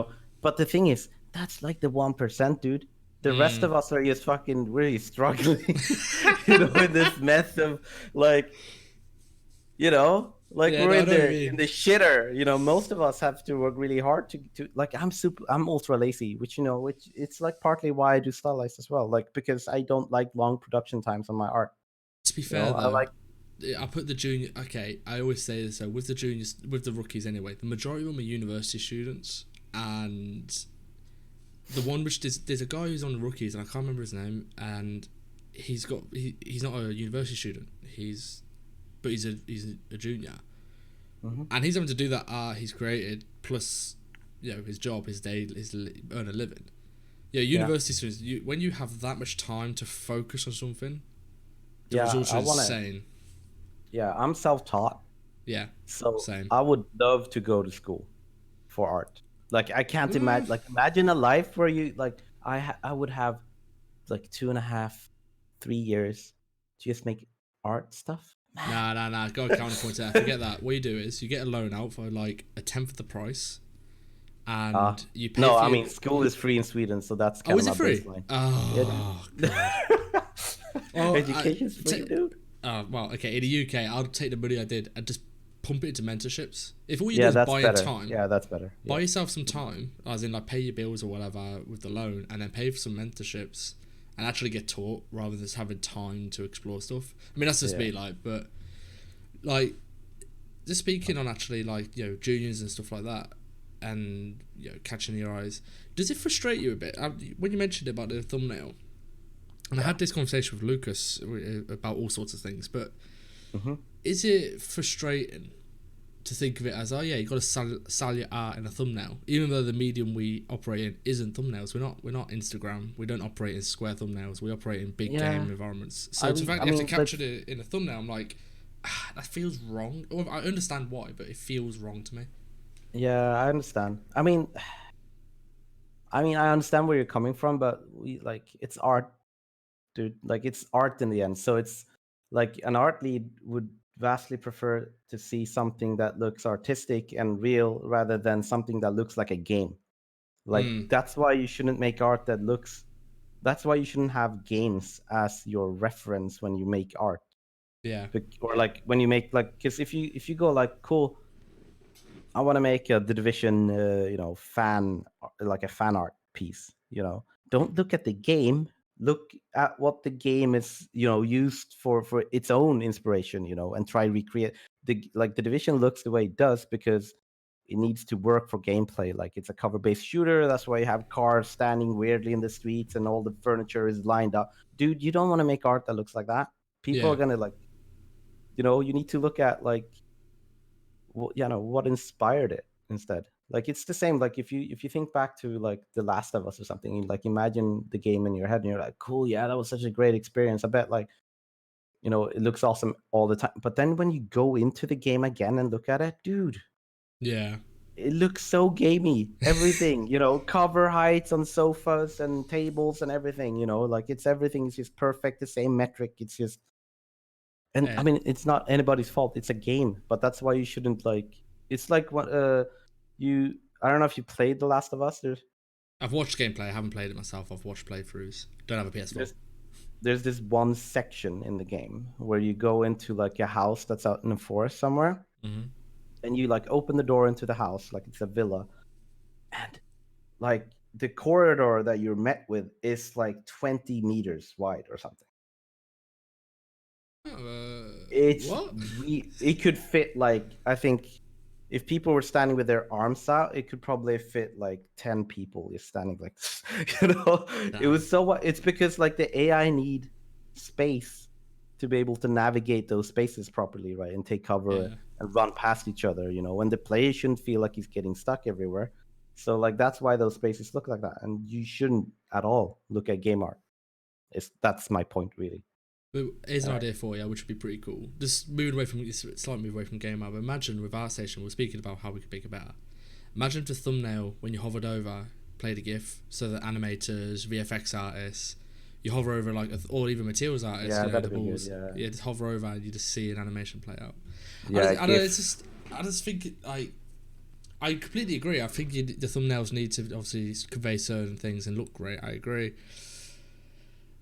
Speaker 2: But the thing is, that's like the 1%, dude. The rest of us are just fucking really struggling, in this mess of like, Like
Speaker 1: Yeah,
Speaker 2: we're
Speaker 1: no, I
Speaker 2: in
Speaker 1: know what you
Speaker 2: the
Speaker 1: mean.
Speaker 2: shitter. Most of us have to work really hard to like I'm ultra lazy, which it's like partly why I do stylize as well. Like because I don't like long production times on my art.
Speaker 1: To be fair
Speaker 2: I
Speaker 1: though,
Speaker 2: like
Speaker 1: I put the junior. Okay, I always say this. So with the juniors, with the rookies anyway, the majority of them are university students, and the one which there's a guy who's on the rookies, and I can't remember his name, and he's not a university student. He's a junior,
Speaker 2: mhm.
Speaker 1: and he's having to do that art he's created plus, his job, his day, earn a living. Yeah,
Speaker 2: Yeah.
Speaker 1: university students. When you have that much time to focus on something, the
Speaker 2: Yeah,
Speaker 1: results are
Speaker 2: I want to
Speaker 1: insane.
Speaker 2: yeah, I'm self-taught.
Speaker 1: Yeah,
Speaker 2: So
Speaker 1: same.
Speaker 2: I would love to go to school for art. Like I can't
Speaker 1: Mm.
Speaker 2: imagine. Like imagine a life where you like I would have like 2.5, 3 years to just make art stuff. Man,
Speaker 1: Nah. Got a counterpoint to that. Forget that. What you do is you get a loan out for like a tenth of the price,
Speaker 2: uh
Speaker 1: and you pay
Speaker 2: no,
Speaker 1: for
Speaker 2: I
Speaker 1: your.
Speaker 2: mean school is free in Sweden, so that's
Speaker 1: Oh,
Speaker 2: kind of
Speaker 1: is
Speaker 2: my
Speaker 1: it free?
Speaker 2: baseline. Yeah,
Speaker 1: Oh
Speaker 2: dude.
Speaker 1: God. Oh,
Speaker 2: Education's free, dude.
Speaker 1: well, okay. In the UK, I'll take the money I did and just pump it into mentorships. If all you do
Speaker 2: Yeah,
Speaker 1: is
Speaker 2: that's
Speaker 1: buy in
Speaker 2: better.
Speaker 1: time,
Speaker 2: Yeah, that's better.
Speaker 1: buy
Speaker 2: Yeah.
Speaker 1: yourself some time, as in like pay your bills or whatever with the loan, and then pay for some mentorships, and actually get taught rather than just having time to explore stuff. I mean, that's just
Speaker 2: Yeah.
Speaker 1: me, like, like just speaking on actually like juniors and stuff like that, and catching your eyes. Does it frustrate you a bit when you mentioned about the thumbnail? And I
Speaker 2: Yeah.
Speaker 1: had this conversation with Lucas about all sorts of things, but
Speaker 2: Hmm.
Speaker 1: is it frustrating to think of it as, oh yeah, you got to sell your art in a thumbnail, even though the medium we operate in isn't thumbnails. We're not Instagram. We don't operate in square thumbnails. We operate in big
Speaker 2: Yeah.
Speaker 1: game environments. So
Speaker 2: I
Speaker 1: the
Speaker 2: mean,
Speaker 1: fact
Speaker 2: I
Speaker 1: you have to
Speaker 2: mean,
Speaker 1: capture
Speaker 2: let's.
Speaker 1: it in a thumbnail, I'm like, that feels wrong. Well, I understand why, but it feels wrong to me.
Speaker 2: Yeah, I understand. I understand where you're coming from, but it's art, dude. Like it's art in the end. So it's like an art lead would vastly prefer to see something that looks artistic and real rather than something that looks like a game. Like
Speaker 1: Mm,
Speaker 2: that's why you shouldn't make art that looks. That's why you shouldn't have games as your reference when you make art.
Speaker 1: yeah,
Speaker 2: Or like when you make like, because if you go like, cool, I want to make the Division, like a fan art piece. Don't look at the game. Look at what the game is, used for its own inspiration. And try recreate the Division looks the way it does because it needs to work for gameplay. Like it's a cover-based shooter. That's why you have cars standing weirdly in the streets and all the furniture is lined up. Dude, you don't want to make art that looks like that. People
Speaker 1: yeah.
Speaker 2: are gonna like, you need to look at like what inspired it instead. Like it's the same, like if you think back to like The Last of Us or something, you like imagine the game in your head and you're like, cool, yeah, that was such a great experience. I bet like it looks awesome all the time, but then when you go into the game again and look at it, dude,
Speaker 1: Yeah.
Speaker 2: it looks so gamey. Everything, cover heights on sofas and tables and everything, like everything is just perfect, the same metric. It's just, and I
Speaker 1: uh,
Speaker 2: mean, it's not anybody's fault. It's a game, but that's why you shouldn't like. It's like what you. I don't know if you played The Last of Us.
Speaker 1: I've watched gameplay. I haven't played it myself. I've watched playthroughs. Don't have a PS4.
Speaker 2: There's there's this one section in the game where you go into like a house that's out in the forest somewhere,
Speaker 1: Mm-hmm.
Speaker 2: and you like open the door into the house like it's a villa, and like the corridor that you're met with is like 20 meters wide or something. It's
Speaker 1: What?
Speaker 2: it could fit like, I think if people were standing with their arms out, it could probably fit like 10 people just standing like this. It
Speaker 1: Damn.
Speaker 2: was so, it's because like the AI need space to be able to navigate those spaces properly, right? And take cover
Speaker 1: Yeah.
Speaker 2: and run past each other, when the player shouldn't feel like he's getting stuck everywhere. So like that's why those spaces look like that. And you shouldn't at all look at game art. That's my point really.
Speaker 1: But here's an
Speaker 2: Uh,
Speaker 1: idea for you, which would be pretty cool. Just moving away from slightly move away from game art. But imagine with ArtStation, we're speaking about how we could make it better. Imagine if the thumbnail, when you hovered over, played a GIF, so that animators, VFX artists, you hover over like, or even materials artists,
Speaker 2: yeah,
Speaker 1: the
Speaker 2: that'd be good.
Speaker 1: balls,
Speaker 2: Yeah.
Speaker 1: yeah, just hover over and you just see an animation play out.
Speaker 2: Yeah,
Speaker 1: I don't know.
Speaker 2: GIF.
Speaker 1: I just think I completely agree. I think the thumbnails need to obviously convey certain things and look great. I agree.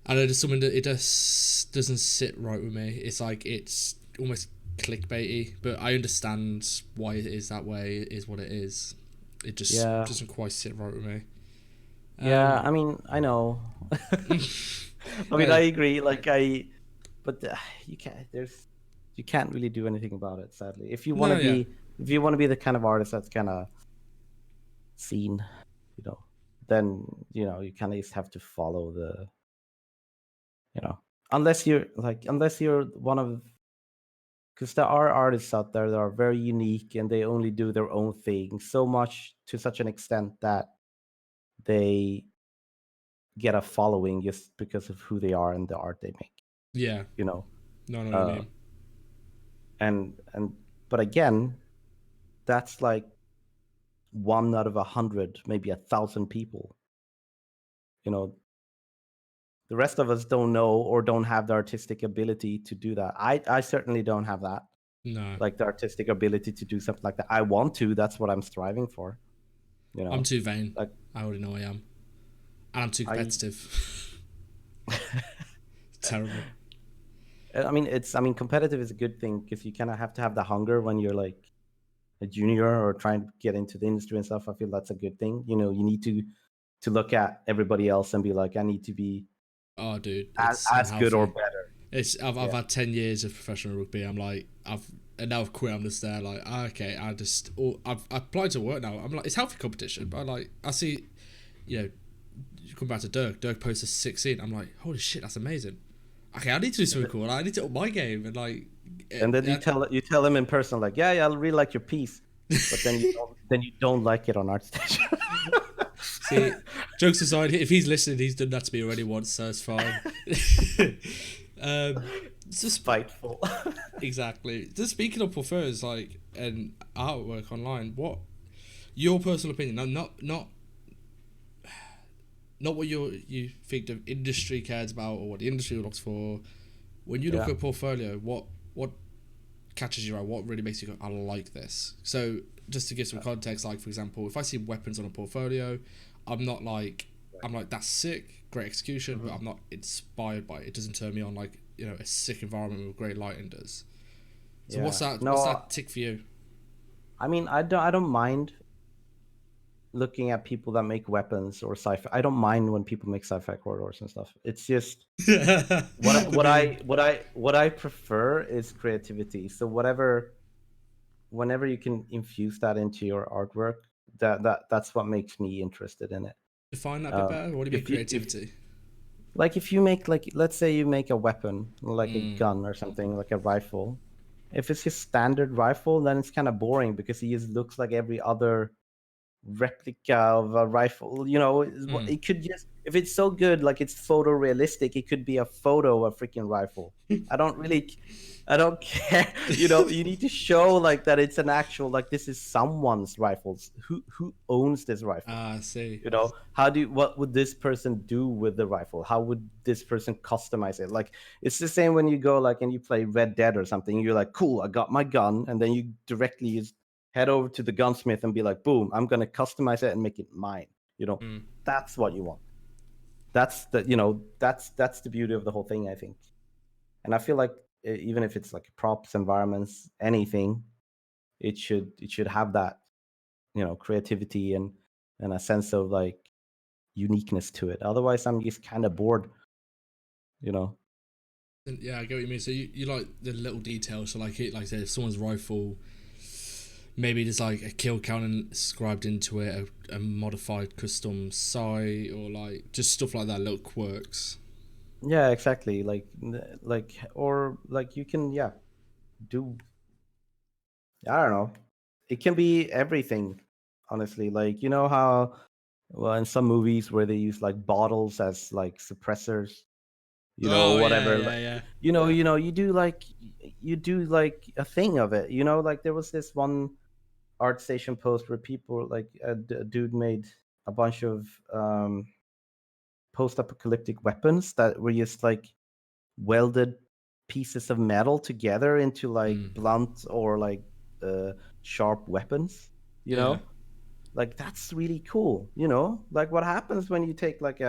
Speaker 1: I know there's something that it just doesn't sit right with me. It's like it's almost clickbaity, but I understand why it is that way. It is what it is. It just
Speaker 2: Yeah,
Speaker 1: doesn't quite sit right with me.
Speaker 2: yeah.
Speaker 1: Um,
Speaker 2: I mean, I know. I mean, I
Speaker 1: hey,
Speaker 2: agree. But you can't. You can't really do anything about it, sadly.
Speaker 1: no, yeah,
Speaker 2: If you want to be the kind of artist that's kind of seen, you know, then you kind of just have to follow the, you know, unless you're one of, because there are artists out there that are very unique and they only do their own thing so much to such an extent that they get a following just because of who they are and the art they make.
Speaker 1: yeah.
Speaker 2: You know,
Speaker 1: No, I know what you
Speaker 2: uh,
Speaker 1: mean.
Speaker 2: and but again, that's like one out of 100, maybe 1,000 people. You know, the rest of us don't know or don't have the artistic ability to do that. I certainly don't have that,
Speaker 1: No,
Speaker 2: like the artistic ability to do something like that. I want to. That's what I'm striving for. You
Speaker 1: I'm
Speaker 2: know,
Speaker 1: too vain.
Speaker 2: like
Speaker 1: I already know I am, and I'm too
Speaker 2: I.
Speaker 1: competitive. Terrible.
Speaker 2: I mean, competitive is a good thing because you kind of have to have the hunger when you're like a junior or trying to get into the industry and stuff. I feel that's a good thing. You know, you need to look at everybody else and be like, I need to be
Speaker 1: Oh, dude, it's
Speaker 2: as good or
Speaker 1: unhealthy.
Speaker 2: better.
Speaker 1: I've
Speaker 2: Yeah.
Speaker 1: had 10 years of professional rugby. I'm like and now I've quit. I'm just there like okay. I've applied to work now. I'm like it's healthy competition, but I see you know you come back to Dirk. Dirk posts a 16. I'm like holy shit, that's amazing. Okay, I need to do something cool. I need to up my game and like
Speaker 2: And then you tell him in person like, yeah, I really like your piece, but then you don't like it on ArtStation.
Speaker 1: see. Jokes aside, if he's listening, he's done that to me already once, so it's fine. um, just
Speaker 2: Spiteful.
Speaker 1: exactly. Just speaking of portfolios, like and artwork online, what your personal opinion? Not what you think the industry cares about or what the industry looks for. When you look
Speaker 2: Yeah.
Speaker 1: at a portfolio, what catches your eye? What really makes you go, I like this? So just to give some context, like for example, if I see weapons on a portfolio, I'm not like I'm like that's sick, great execution, but
Speaker 2: Mhm.
Speaker 1: I'm not inspired by it. It doesn't turn me on like a sick environment with great lighting does. So
Speaker 2: Yeah.
Speaker 1: what's
Speaker 2: No,
Speaker 1: that tick for you?
Speaker 2: I mean, I don't mind looking at people that make weapons or sci-fi. I don't mind when people make sci-fi corridors and stuff. It's just
Speaker 1: The meme.
Speaker 2: what I prefer is creativity. So whenever you can infuse that into your artwork, that's what makes me interested in it.
Speaker 1: Define that a bit better. What do you mean
Speaker 2: If
Speaker 1: creativity?
Speaker 2: like if you make like let's say you make a weapon like a
Speaker 1: Mm,
Speaker 2: gun or something like a rifle, if it's just standard rifle, then it's kind of boring because it just looks like every other replica of a rifle. You know,
Speaker 1: mm.
Speaker 2: it could just if it's so good, like it's photorealistic, it could be a photo of a freaking rifle. I don't really, I don't care. You know, you need to show like that it's an actual like this is someone's rifles. Who owns this rifle?
Speaker 1: Ah, I see.
Speaker 2: You know, what would this person do with the rifle? How would this person customize it? Like it's the same when you go like and you play Red Dead or something. You're like, cool, I got my gun, and then you directly just head over to the gunsmith and be like, boom, I'm gonna customize it and make it mine. You know,
Speaker 1: Mm.
Speaker 2: that's what you want. That's the beauty of the whole thing, I think. And I feel like even if it's like props, environments, anything, it should have that creativity and a sense of like uniqueness to it. Otherwise, I'm just kind of bored. You know.
Speaker 1: Yeah, I get what you mean. So you like the little details. So like like I said, if someone's rifle, maybe there's like a kill count inscribed into it, a modified custom sight, or like just stuff like that, little quirks.
Speaker 2: Yeah, exactly. Or like you can do. I don't know. It can be everything, honestly. Like you know how well in some movies where they use like bottles as like suppressors,
Speaker 1: Oh yeah,
Speaker 2: whatever.
Speaker 1: yeah, yeah.
Speaker 2: You do like a thing of it. You know, like there was this one ArtStation post where people like a dude made a bunch of post-apocalyptic weapons that were just like welded pieces of metal together into like
Speaker 1: Mm,
Speaker 2: blunt or like uh, sharp weapons. You
Speaker 1: yeah.
Speaker 2: know, like that's really cool. You know, like what happens when you take like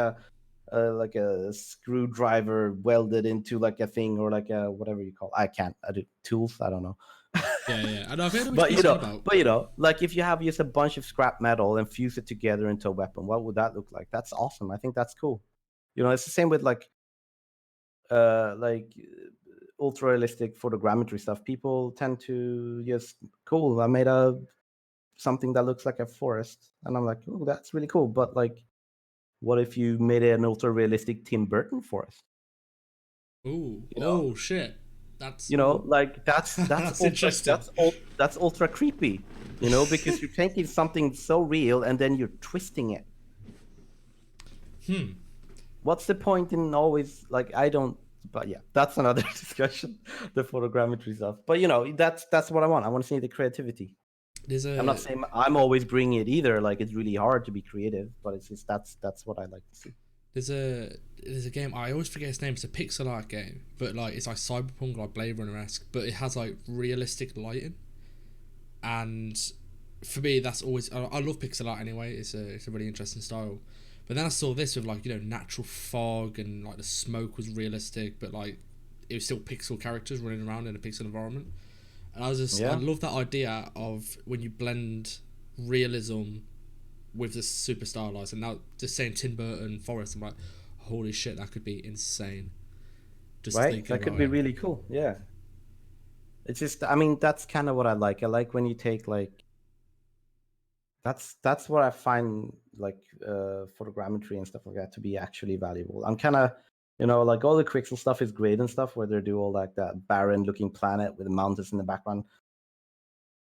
Speaker 2: like a screwdriver welded into like a thing, or like a whatever you call. I do tools. I don't know.
Speaker 1: Yeah. And I've heard of what
Speaker 2: But
Speaker 1: you're saying about.
Speaker 2: like if you have just a bunch of scrap metal and fuse it together into a weapon, what would that look like? That's awesome. I think that's cool. It's the same with like ultra realistic photogrammetry stuff. People tend to just cool. I made something that looks like a forest, and I'm like, oh, that's really cool. But like, what if you made an ultra realistic Tim Burton forest?
Speaker 1: Ooh,
Speaker 2: You know,
Speaker 1: oh shit, that's ooh.
Speaker 2: like that's
Speaker 1: That's
Speaker 2: ultra
Speaker 1: interesting.
Speaker 2: that's ultra creepy. Because you're taking something so real and then you're twisting it. What's the point in always like I don't? But yeah, that's another discussion. The photogrammetry stuff, but that's what I want. I want to see the creativity.
Speaker 1: There's
Speaker 2: I'm not
Speaker 1: a
Speaker 2: saying I'm always bringing it either. Like it's really hard to be creative, but it's just that's what I like to see.
Speaker 1: there's a there's a game, I always forget its name. It's a pixel art game, but like it's like cyberpunk, like Blade Runner esque, but it has like realistic lighting. And for me, that's always I love pixel art anyway. It's a really interesting style. But then I saw this with like natural fog, and like the smoke was realistic, but like it was still pixel characters running around in a pixel environment. And I
Speaker 2: Yeah,
Speaker 1: love that idea of when you blend realism with the super stylized. And now just saying Tim Burton Forest, I'm like, holy shit, that could be insane. Just
Speaker 2: right.
Speaker 1: thinking
Speaker 2: That could
Speaker 1: about
Speaker 2: be
Speaker 1: it.
Speaker 2: really cool. Yeah, it's just I mean that's kind of what I like. I like when you take like that's what I find like photogrammetry and stuff like that to be actually valuable. I'm kind of like all the Quixel stuff is great and stuff where they do all like that barren looking planet with the mountains in the background.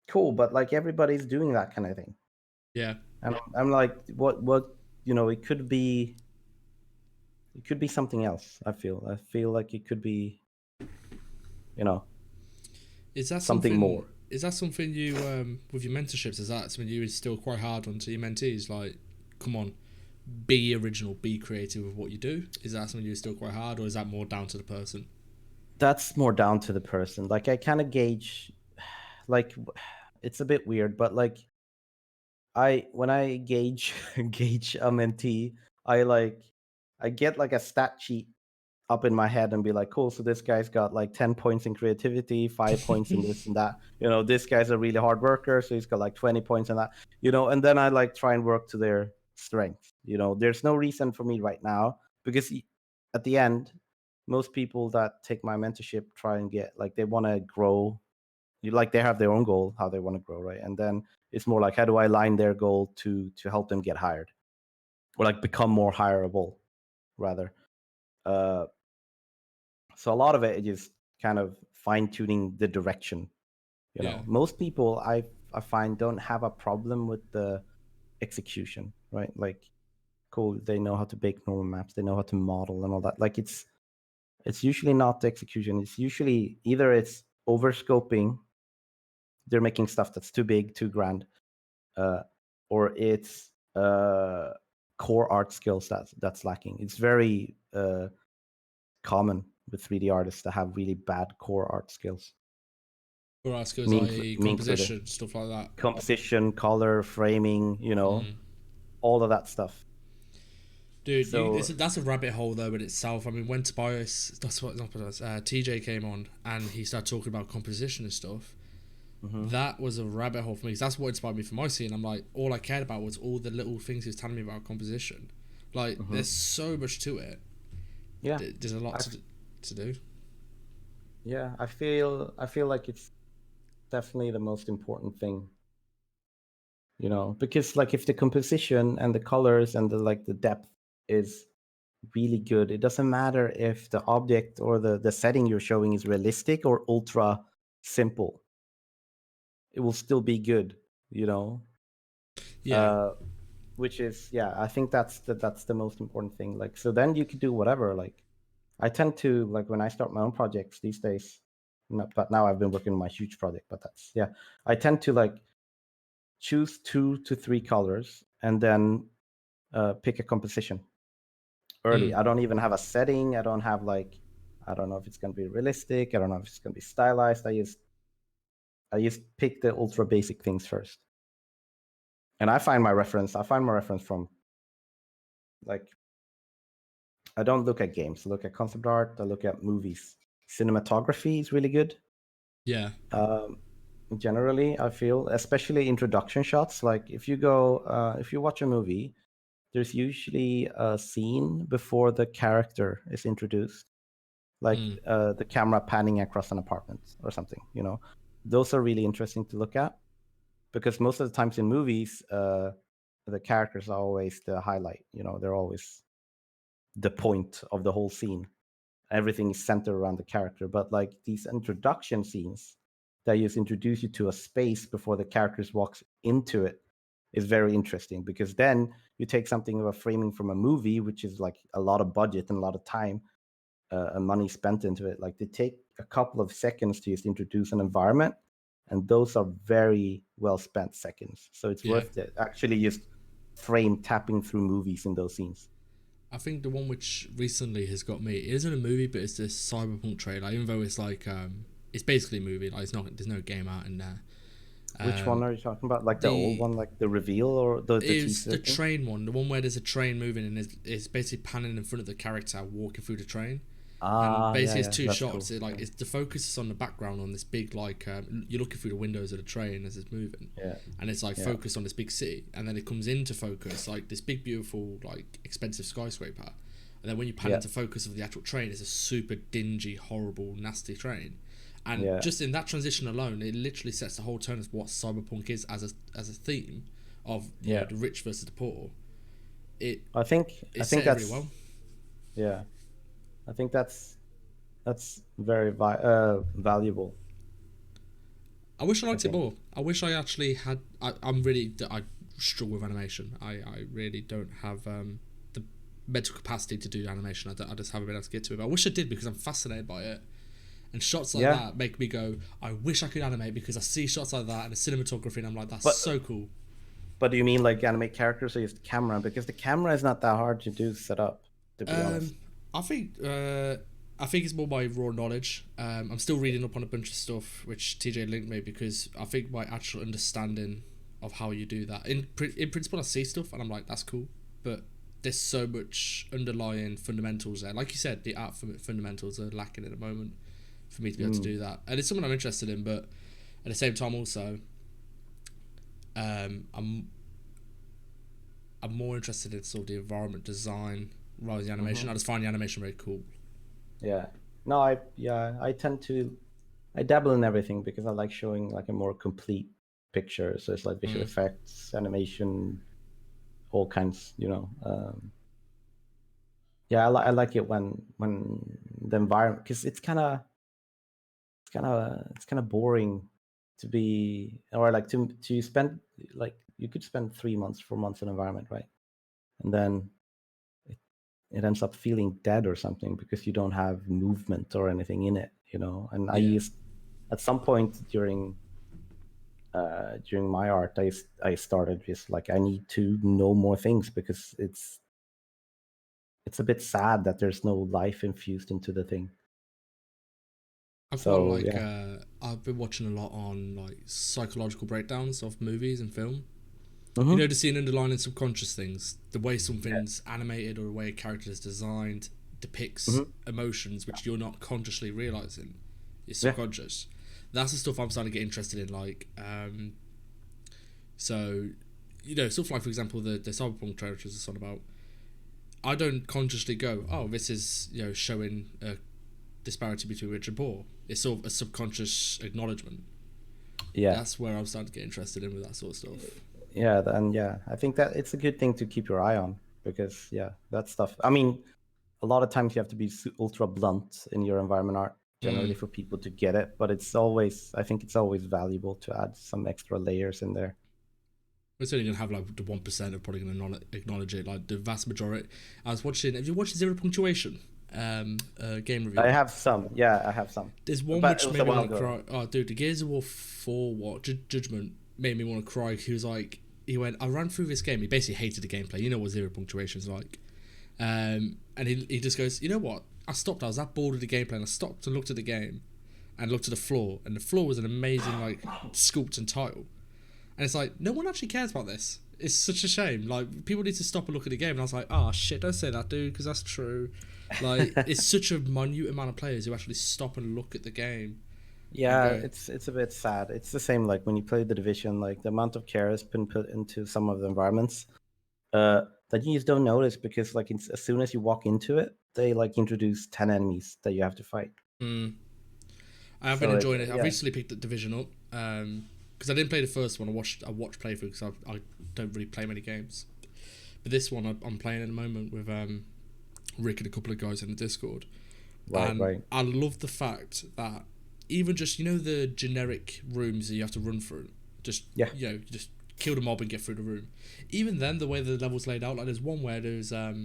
Speaker 2: Cool, but like everybody's doing that kind of thing,
Speaker 1: Yeah.
Speaker 2: and I'm like, what it could be something else. I feel like it could be you know
Speaker 1: Is that
Speaker 2: something
Speaker 1: something?
Speaker 2: more.
Speaker 1: Is that something you with your mentorships? Is that something you would still quite hard onto your mentees? Like, come on, be original, be creative with what you do. Is that something you're still quite hard, or is that more down to the person?
Speaker 2: That's more down to the person. Like I kind of gauge, like it's a bit weird, but like when I gauge gauge a mentee, I get like a stat sheet up in my head and be like, cool, so this guy's got like 10 points in creativity, 5 points in this and that. This guy's a really hard worker, so he's got like 20 points in that. And then I like try and work to their strengths. There's no reason for me right now because at the end, most people that take my mentorship try and get like they want to grow. Like they have their own goal, how they want to grow, right? And then it's more like how do I align their goal to help them get hired or like become more hireable rather. Uh, so a lot of it is kind of fine tuning the direction.
Speaker 1: Yeah.
Speaker 2: Most people I find don't have a problem with the execution, right? Like, cool, they know how to bake normal maps, they know how to model and all that. Like it's usually not the execution. It's usually either it's over scoping, they're making stuff that's too big, too grand, uh, or it's core art skills that's lacking. It's very common with 3D artists to have really bad core art skills.
Speaker 1: Or our skills
Speaker 2: Me,
Speaker 1: like
Speaker 2: me included.
Speaker 1: composition, stuff like that.
Speaker 2: Composition, color, framing, all of that stuff.
Speaker 1: Dude,
Speaker 2: So,
Speaker 1: that's a rabbit hole though in itself. I mean, when Tobias, that's what not Tobias, TJ came on and he started talking about composition and stuff.
Speaker 2: mhm,
Speaker 1: That was a rabbit hole for me because that's what inspired me for my scene. I'm like, all I cared about was all the little things he was telling me about composition. Like,
Speaker 2: mhm.
Speaker 1: there's so much to it.
Speaker 2: Yeah,
Speaker 1: There's a lot
Speaker 2: I
Speaker 1: to do.
Speaker 2: yeah, I feel like it's definitely the most important thing, because like if the composition and the colors and the depth is really good, it doesn't matter if the object or the setting you're showing is realistic or ultra simple. It will still be good, you know.
Speaker 1: Yeah,
Speaker 2: Uh, which is I think that's the most important thing. Like so, then you could do whatever. Like I tend to like when I start my own projects these days. But now I've been working on my huge project. But that's I tend to like choose 2 to 3 colors and then pick a composition early.
Speaker 1: mm.
Speaker 2: I don't even have a setting. I don't have like I don't know if it's gonna be realistic. I don't know if it's gonna be stylized. I just pick the ultra basic things first. And I find my reference from like I don't look at games. I look at concept art. I look at movies. Cinematography is really good.
Speaker 1: Yeah.
Speaker 2: Um, Generally, I feel, especially introduction shots. Like if you watch a movie, there's usually a scene before the character is introduced, like
Speaker 1: Mm.
Speaker 2: the camera panning across an apartment or something. Those are really interesting to look at because most of the times in movies, the characters are always the highlight. They're always the point of the whole scene. Everything is centered around the character. But like these introduction scenes that just introduce you to a space before the characters walks into it is very interesting because then you take something of a framing from a movie, which is like a lot of budget and a lot of time and money spent into it. Like they take a couple of seconds to just introduce an environment, and those are very well spent seconds. So it's
Speaker 1: Yeah.
Speaker 2: worth it. Actually, just frame tapping through movies in those scenes.
Speaker 1: I think the one which recently has got me, it isn't a movie, but it's this cyberpunk trailer. Even though it's like, it's basically a movie. Like, it's not. There's no game out in there.
Speaker 2: Which one are you talking about? Like the old
Speaker 1: The
Speaker 2: one, like the reveal or the
Speaker 1: It's
Speaker 2: teaser
Speaker 1: the
Speaker 2: thing?
Speaker 1: train one, the one where there's a train moving and it's basically panning in front of the character walking through the train, and
Speaker 2: Yeah,
Speaker 1: basically it's
Speaker 2: yeah,
Speaker 1: two
Speaker 2: that's
Speaker 1: shots.
Speaker 2: cool.
Speaker 1: It like
Speaker 2: Yeah,
Speaker 1: it's the focus is on the background on this big like you're looking through the windows of the train as it's moving,
Speaker 2: yeah,
Speaker 1: and it's like
Speaker 2: yeah,
Speaker 1: focused on this big city, and then it comes into focus like this big beautiful like expensive skyscraper, and then when you pan
Speaker 2: yeah,
Speaker 1: into focus of the actual train, it's a super dingy, horrible, nasty train. And
Speaker 2: yeah,
Speaker 1: just in that transition alone, it literally sets the whole tone of what cyberpunk is as a theme of
Speaker 2: yeah.
Speaker 1: the rich versus the poor. It
Speaker 2: I think
Speaker 1: it
Speaker 2: I
Speaker 1: set
Speaker 2: think
Speaker 1: it really
Speaker 2: that's
Speaker 1: well.
Speaker 2: yeah. I think that's very valuable.
Speaker 1: I wish I
Speaker 2: I
Speaker 1: liked it
Speaker 2: think.
Speaker 1: more. I wish I actually had. I struggle with animation. I really don't have the mental capacity to do animation. I just haven't been able to get to it. But I wish I did because I'm fascinated by it. And shots like
Speaker 2: Yeah,
Speaker 1: that make me go, I wish I could animate because I see shots like that and the cinematography and I'm like, that's
Speaker 2: but
Speaker 1: so cool.
Speaker 2: but do you mean like animate characters or just camera? Because the camera is not that hard to do set up, to be honest.
Speaker 1: Um, I think I think it's more my raw knowledge. I'm still reading up on a bunch of stuff which TJ linked me because I think my actual understanding of how you do that in principle I see stuff and I'm like that's cool, but there's so much underlying fundamentals there. Like you said, the art fundamentals are lacking at the moment for me to be able to
Speaker 2: Mm.
Speaker 1: do that, and it's something I'm interested in. But at the same time, also, I'm more interested in sort of the environment design rather than the animation.
Speaker 2: Hmm.
Speaker 1: I just find the animation very cool.
Speaker 2: Yeah. No, I tend to I dabble in everything because I like showing like a more complete picture. So it's like visual
Speaker 1: Mm.
Speaker 2: effects, animation, all kinds. Yeah, I like it when the environment because it's kind of boring to be or like to spend like you could spend 3 months 4 months in an environment, right? And then it, it ends up feeling dead or something because you don't have movement or anything in it. And I
Speaker 1: Yeah.
Speaker 2: used at some point during my art, I started just like I need to know more things because it's a bit sad that there's no life infused into the thing.
Speaker 1: I've got
Speaker 2: So
Speaker 1: like
Speaker 2: yeah.
Speaker 1: I've been watching a lot on like psychological breakdowns of movies and film. You
Speaker 2: Hmm.
Speaker 1: know, to see an underlying subconscious things, the way
Speaker 2: Yeah.
Speaker 1: something's animated or the way a character is designed depicts
Speaker 2: Hmm.
Speaker 1: emotions which you're not consciously realizing. It's
Speaker 2: Yeah.
Speaker 1: subconscious. That's the stuff I'm starting to get interested in. Like, so stuff like for example the cyberpunk trailers are on about. I don't consciously go, oh, this is showing a disparity between rich and poor. It's sort of a subconscious acknowledgement.
Speaker 2: Yeah.
Speaker 1: That's where I'm starting to get interested in with that sort of stuff.
Speaker 2: Yeah, and yeah, I think that it's a good thing to keep your eye on because yeah, that stuff. I mean, a lot of times you have to be ultra blunt in your environment art generally
Speaker 1: Mm.
Speaker 2: for people to get it, but I think it's always valuable to add some extra layers in there.
Speaker 1: It's only gonna have like the 1% are probably gonna acknowledge it. Like the vast majority. I was watching. Have you watched Zero Punctuation? Game
Speaker 2: I
Speaker 1: review.
Speaker 2: have some. Yeah, I have some.
Speaker 1: There's one
Speaker 2: But it
Speaker 1: which
Speaker 2: was
Speaker 1: made
Speaker 2: a
Speaker 1: me
Speaker 2: while
Speaker 1: want to
Speaker 2: ago.
Speaker 1: cry. Oh, dude, the Gears of War 4 what Judgment made me want to cry. He was like, he went, I ran through this game. He basically hated the gameplay. You know what Zero Punctuation's like. And he just goes, you know what? I stopped. I was that bored of the gameplay, and I stopped and looked at the game, and looked at the floor, and the floor was an amazing like sculpt and tile. And it's like, no one actually cares about this. It's such a shame. Like, people need to stop and look at the game. And I was like, oh, shit, don't say that, dude, because that's true. Like, it's such a minute amount of players who actually stop and look at the game and
Speaker 2: Yeah,
Speaker 1: go,
Speaker 2: it's a bit sad. It's the same like when you play the Division, like the amount of care has been put into some of the environments that you just don't notice because like as soon as you walk into it, they like introduce 10 enemies that you have to fight.
Speaker 1: I have been
Speaker 2: So it
Speaker 1: enjoying it. I've
Speaker 2: yeah.
Speaker 1: recently picked the Division up because I didn't play the first one. I watched playthrough because I don't really play many games. But this one I'm playing at the moment with Rick and a couple of guys in the Discord.
Speaker 2: Right.
Speaker 1: I love the fact that even just, you know, the generic rooms that you have to run through, just just kill the mob and get through the room. Even then, the way the level's laid out, like there's one where there's a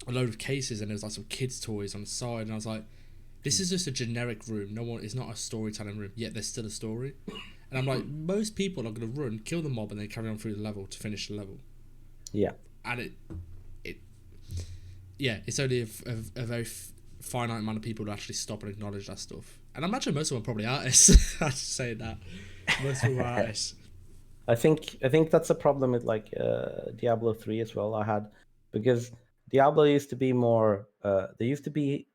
Speaker 1: load of cases and there's like some kids' toys on the side, and I was like, this is just a generic room. It's not a storytelling room, yet there's still a story. And I'm like, most people are going to run, kill the mob, and then carry on through the level to finish the level.
Speaker 2: Yeah.
Speaker 1: And it's only a very finite amount of people to actually stop and acknowledge that stuff. And I imagine most of them are probably artists. I should say that. Most of them are artists.
Speaker 2: I think that's a problem with like Diablo 3 as well. I had because Diablo used to be more they used to be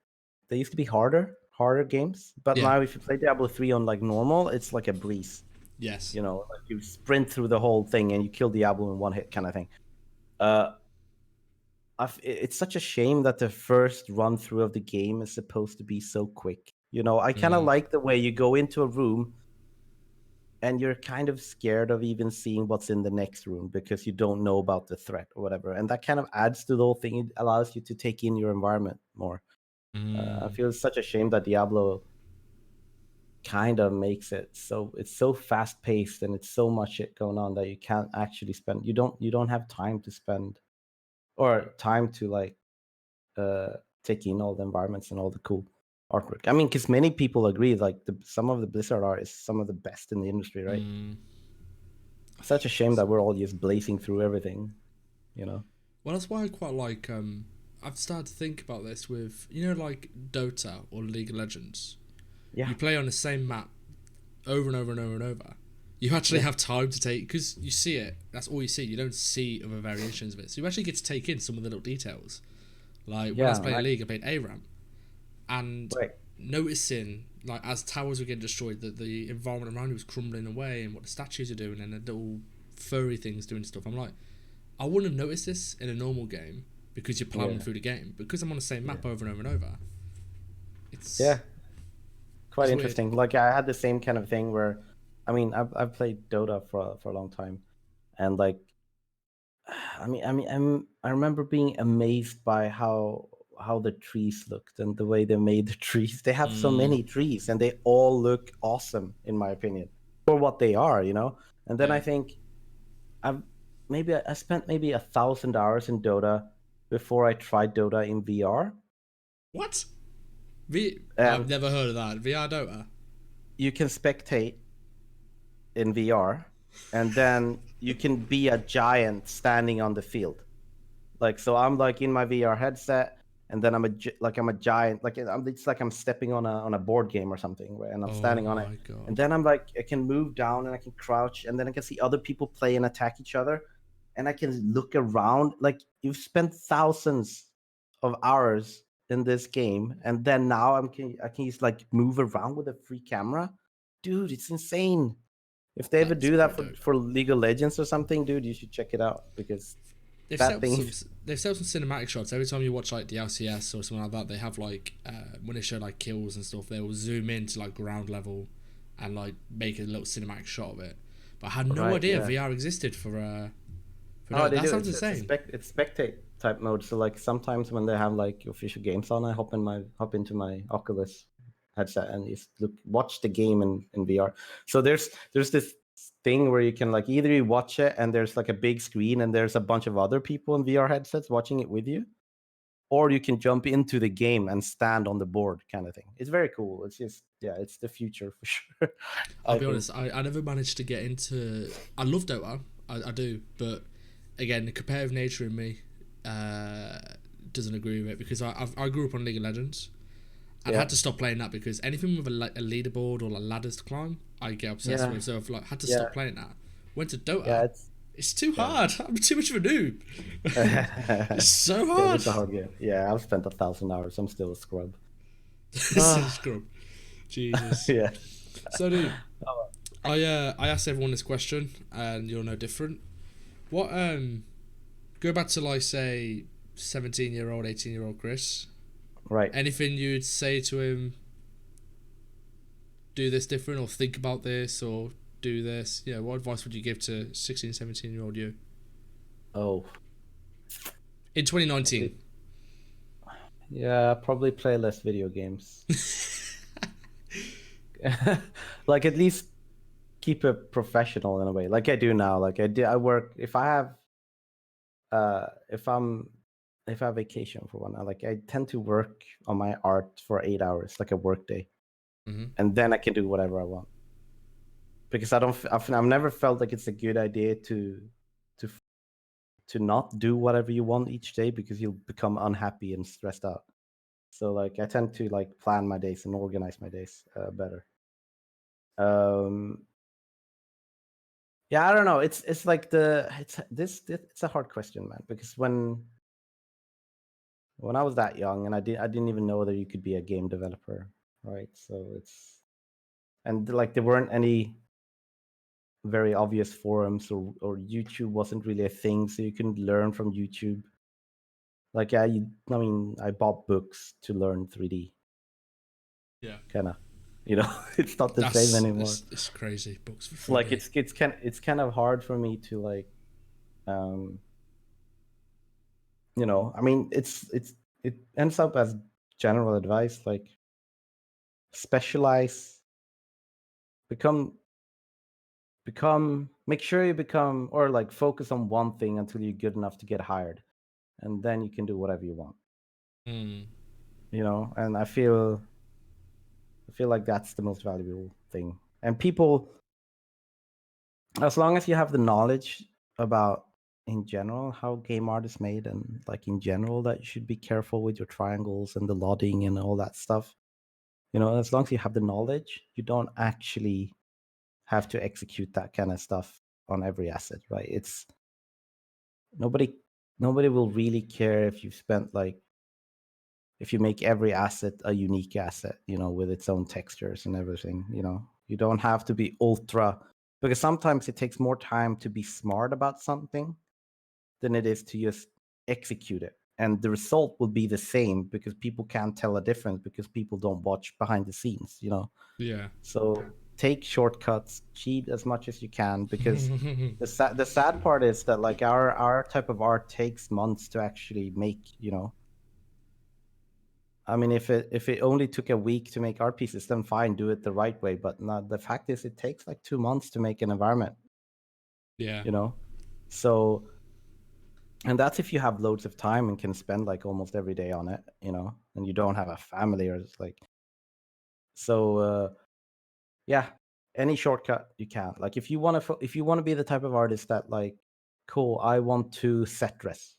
Speaker 2: harder games, but
Speaker 1: Yeah.
Speaker 2: now if you play Diablo 3 on like normal, it's like a breeze.
Speaker 1: Yes.
Speaker 2: You know, like you sprint through the whole thing and you kill Diablo in one hit kind of thing. It's such a shame that the first run through of the game is supposed to be so quick. You know, I kind of like the way you go into a room and you're kind of scared of even seeing what's in the next room because you don't know about the threat or whatever. And that kind of adds to the whole thing. It allows you to take in your environment more. I feel it's such a shame that Diablo kind of makes it so it's so fast paced and it's so much shit going on that you can't actually spend you don't have time to spend or time to like take in all the environments and all the cool artwork. I mean, because many people agree like some of the Blizzard art is some of the best in the industry, right? Such a shame that we're all just blazing through everything, you know.
Speaker 1: Well, that's why I quite like I've started to think about this with, you know, like Dota or League of Legends.
Speaker 2: Yeah.
Speaker 1: You play on the same map over and over and over and over. You actually have time to take, because you see it, that's all you see. You don't see other variations of it. So you actually get to take in some of the little details. Like when I was playing League, I played ARAM. And noticing, like, as towers were getting destroyed, that the environment around you was crumbling away and what the statues are doing and the little furry things doing stuff. I'm like, I wouldn't have noticed this in a normal game because you're plowing through the game. Because I'm on the same map over and over and over. It's
Speaker 2: quite interesting. Weird. Like I had the same kind of thing where, I mean, I've played Dota for a long time, and like, I remember being amazed by how the trees looked and the way they made the trees. They have so many trees, and they all look awesome in my opinion for what they are, you know. And then I think I spent maybe 1,000 hours in Dota before I tried Dota in VR.
Speaker 1: What? I've never heard of that. VR Dota?
Speaker 2: You can spectate in VR, and then you can be a giant standing on the field. Like, so I'm like in my VR headset, and then I'm a giant. Like it's like I'm stepping on a board game or something, right? And I'm standing on it. God. And then I'm like, I can move down and I can crouch, and then I can see other people play and attack each other, and I can look around. Like you've spent thousands of hours in this game, and then now I can just like move around with a free camera. Dude, it's insane. If they ever do that for League of Legends or something, dude, you should check it out because
Speaker 1: they've set up some cinematic shots. Every time you watch like the LCS or something like that, they have like when they show like kills and stuff, they will zoom into like ground level and like make a little cinematic shot of it. But I had no idea VR existed for that sounds insane.
Speaker 2: It's spectate type mode. So like sometimes when they have like official games on, I hop into my Oculus headset and just watch the game in VR. So there's this thing where you can like either you watch it and there's like a big screen and there's a bunch of other people in VR headsets watching it with you, or you can jump into the game and stand on the board kind of thing. It's very cool. It's just it's the future for sure.
Speaker 1: I'll be honest, I never managed to get into. I love Dota, I do, but again, the competitive nature in me doesn't agree with it because I grew up on League of Legends. I had to stop playing that because anything with a leaderboard or like ladders to climb, I get obsessed with. So I've like had to stop playing that. Went to
Speaker 2: Yeah,
Speaker 1: Dota. It's too
Speaker 2: yeah.
Speaker 1: hard. I'm too much of a noob. It's so
Speaker 2: Yeah,
Speaker 1: hard.
Speaker 2: it's a hard game. Yeah, I've spent 1,000 hours. I'm still a scrub.
Speaker 1: It's a
Speaker 2: Ah,
Speaker 1: scrub. Jesus.
Speaker 2: yeah.
Speaker 1: So, dude,
Speaker 2: Oh,
Speaker 1: I asked everyone this question, and you're no different. What go back to like say 17-year-old, 18-year-old Chris.
Speaker 2: right.
Speaker 1: Anything you'd say to him? Do this different, or think about this, or do this. Yeah, what advice would you give to 16, 17-year-old you
Speaker 2: Oh,
Speaker 1: in 2019?
Speaker 2: probably. Yeah, probably play less video games. Like at least keep it professional in a way, like I do now. Like I do, I work. If I have, if I'm, if I have vacation for one, I tend to work on my art for 8 hours, like a work day,
Speaker 1: Mm-hmm.
Speaker 2: and then I can do whatever I want. Because I don't, I've never felt like it's a good idea to to not do whatever you want each day because you'll become unhappy and stressed out. So like I tend to like plan my days and organize my days better. Um, yeah, I don't know. It's like it's a hard question, man. Because when I was that young and I didn't even know that you could be a game developer, right? So it's and like there weren't any very obvious forums or YouTube wasn't really a thing, so you couldn't learn from YouTube. Like I mean, I bought books to learn 3D,
Speaker 1: Yeah,
Speaker 2: kind of. You know, it's not the same anymore.
Speaker 1: it's crazy. Books for
Speaker 2: It's like
Speaker 1: 3D.
Speaker 2: it's kind of hard for me to like, um, you know. I mean, it ends up as general advice like specialize, become make sure you become or like focus on one thing until you're good enough to get hired, and then you can do whatever you want.
Speaker 1: Mm.
Speaker 2: You know, and I feel like that's the most valuable thing. And people, as long as you have the knowledge about in general how game art is made and like in general that you should be careful with your triangles and the loading and all that stuff, you know, as long as you have the knowledge, you don't actually have to execute that kind of stuff on every asset, right? It's nobody nobody will really care if you've spent like if you make every asset a unique asset, you know, with its own textures and everything, you know. You don't have to be ultra because sometimes it takes more time to be smart about something than it is to just execute it. And the result will be the same because people can't tell a difference because people don't watch behind the scenes, you know.
Speaker 1: Yeah.
Speaker 2: So take shortcuts, cheat as much as you can because the sad part is that like our type of art takes months to actually make, you know. I mean, if it only took a week to make art pieces, then fine, do it the right way. But not the fact is, it takes like 2 months to make an environment,
Speaker 1: Yeah.
Speaker 2: you know. So, and that's if you have loads of time and can spend like almost every day on it, you know, and you don't have a family or it's like. So, yeah, any shortcut you can. Like, if you want to, if you want to be the type of artist that like, cool, I want to set dress.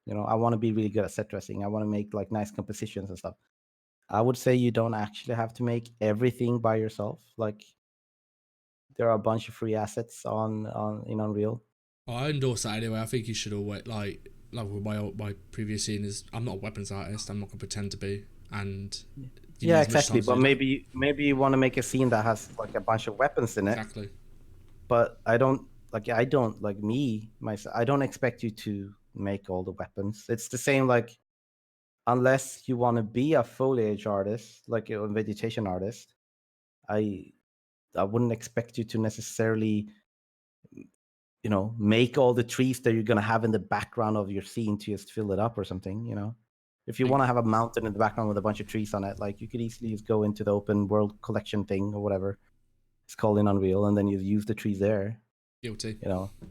Speaker 2: You know, I want to be really good at set dressing. I want to make like nice compositions and stuff. I would say you don't actually have to make everything by yourself. Like there are a bunch of free assets on in Unreal.
Speaker 1: I endorse that anyway. I think you should always like with my previous scene is I'm not a weapons artist. I'm not gonna pretend to be, and you need
Speaker 2: Yeah,
Speaker 1: as much
Speaker 2: exactly.
Speaker 1: time to
Speaker 2: But
Speaker 1: do that.
Speaker 2: maybe you want to make a scene that has like a bunch of weapons in it.
Speaker 1: Exactly.
Speaker 2: But I don't like me myself. I don't expect you to make all the weapons. It's the same like unless you want to be a foliage artist, like a vegetation artist. I I wouldn't expect you to necessarily, you know, make all the trees that you're gonna have in the background of your scene to just fill it up or something, you know. If you want to have a mountain in the background with a bunch of trees on it, like you could easily just go into the open world collection thing or whatever it's called in Unreal, and then you use the trees there,
Speaker 1: Guilty.
Speaker 2: you know.
Speaker 1: I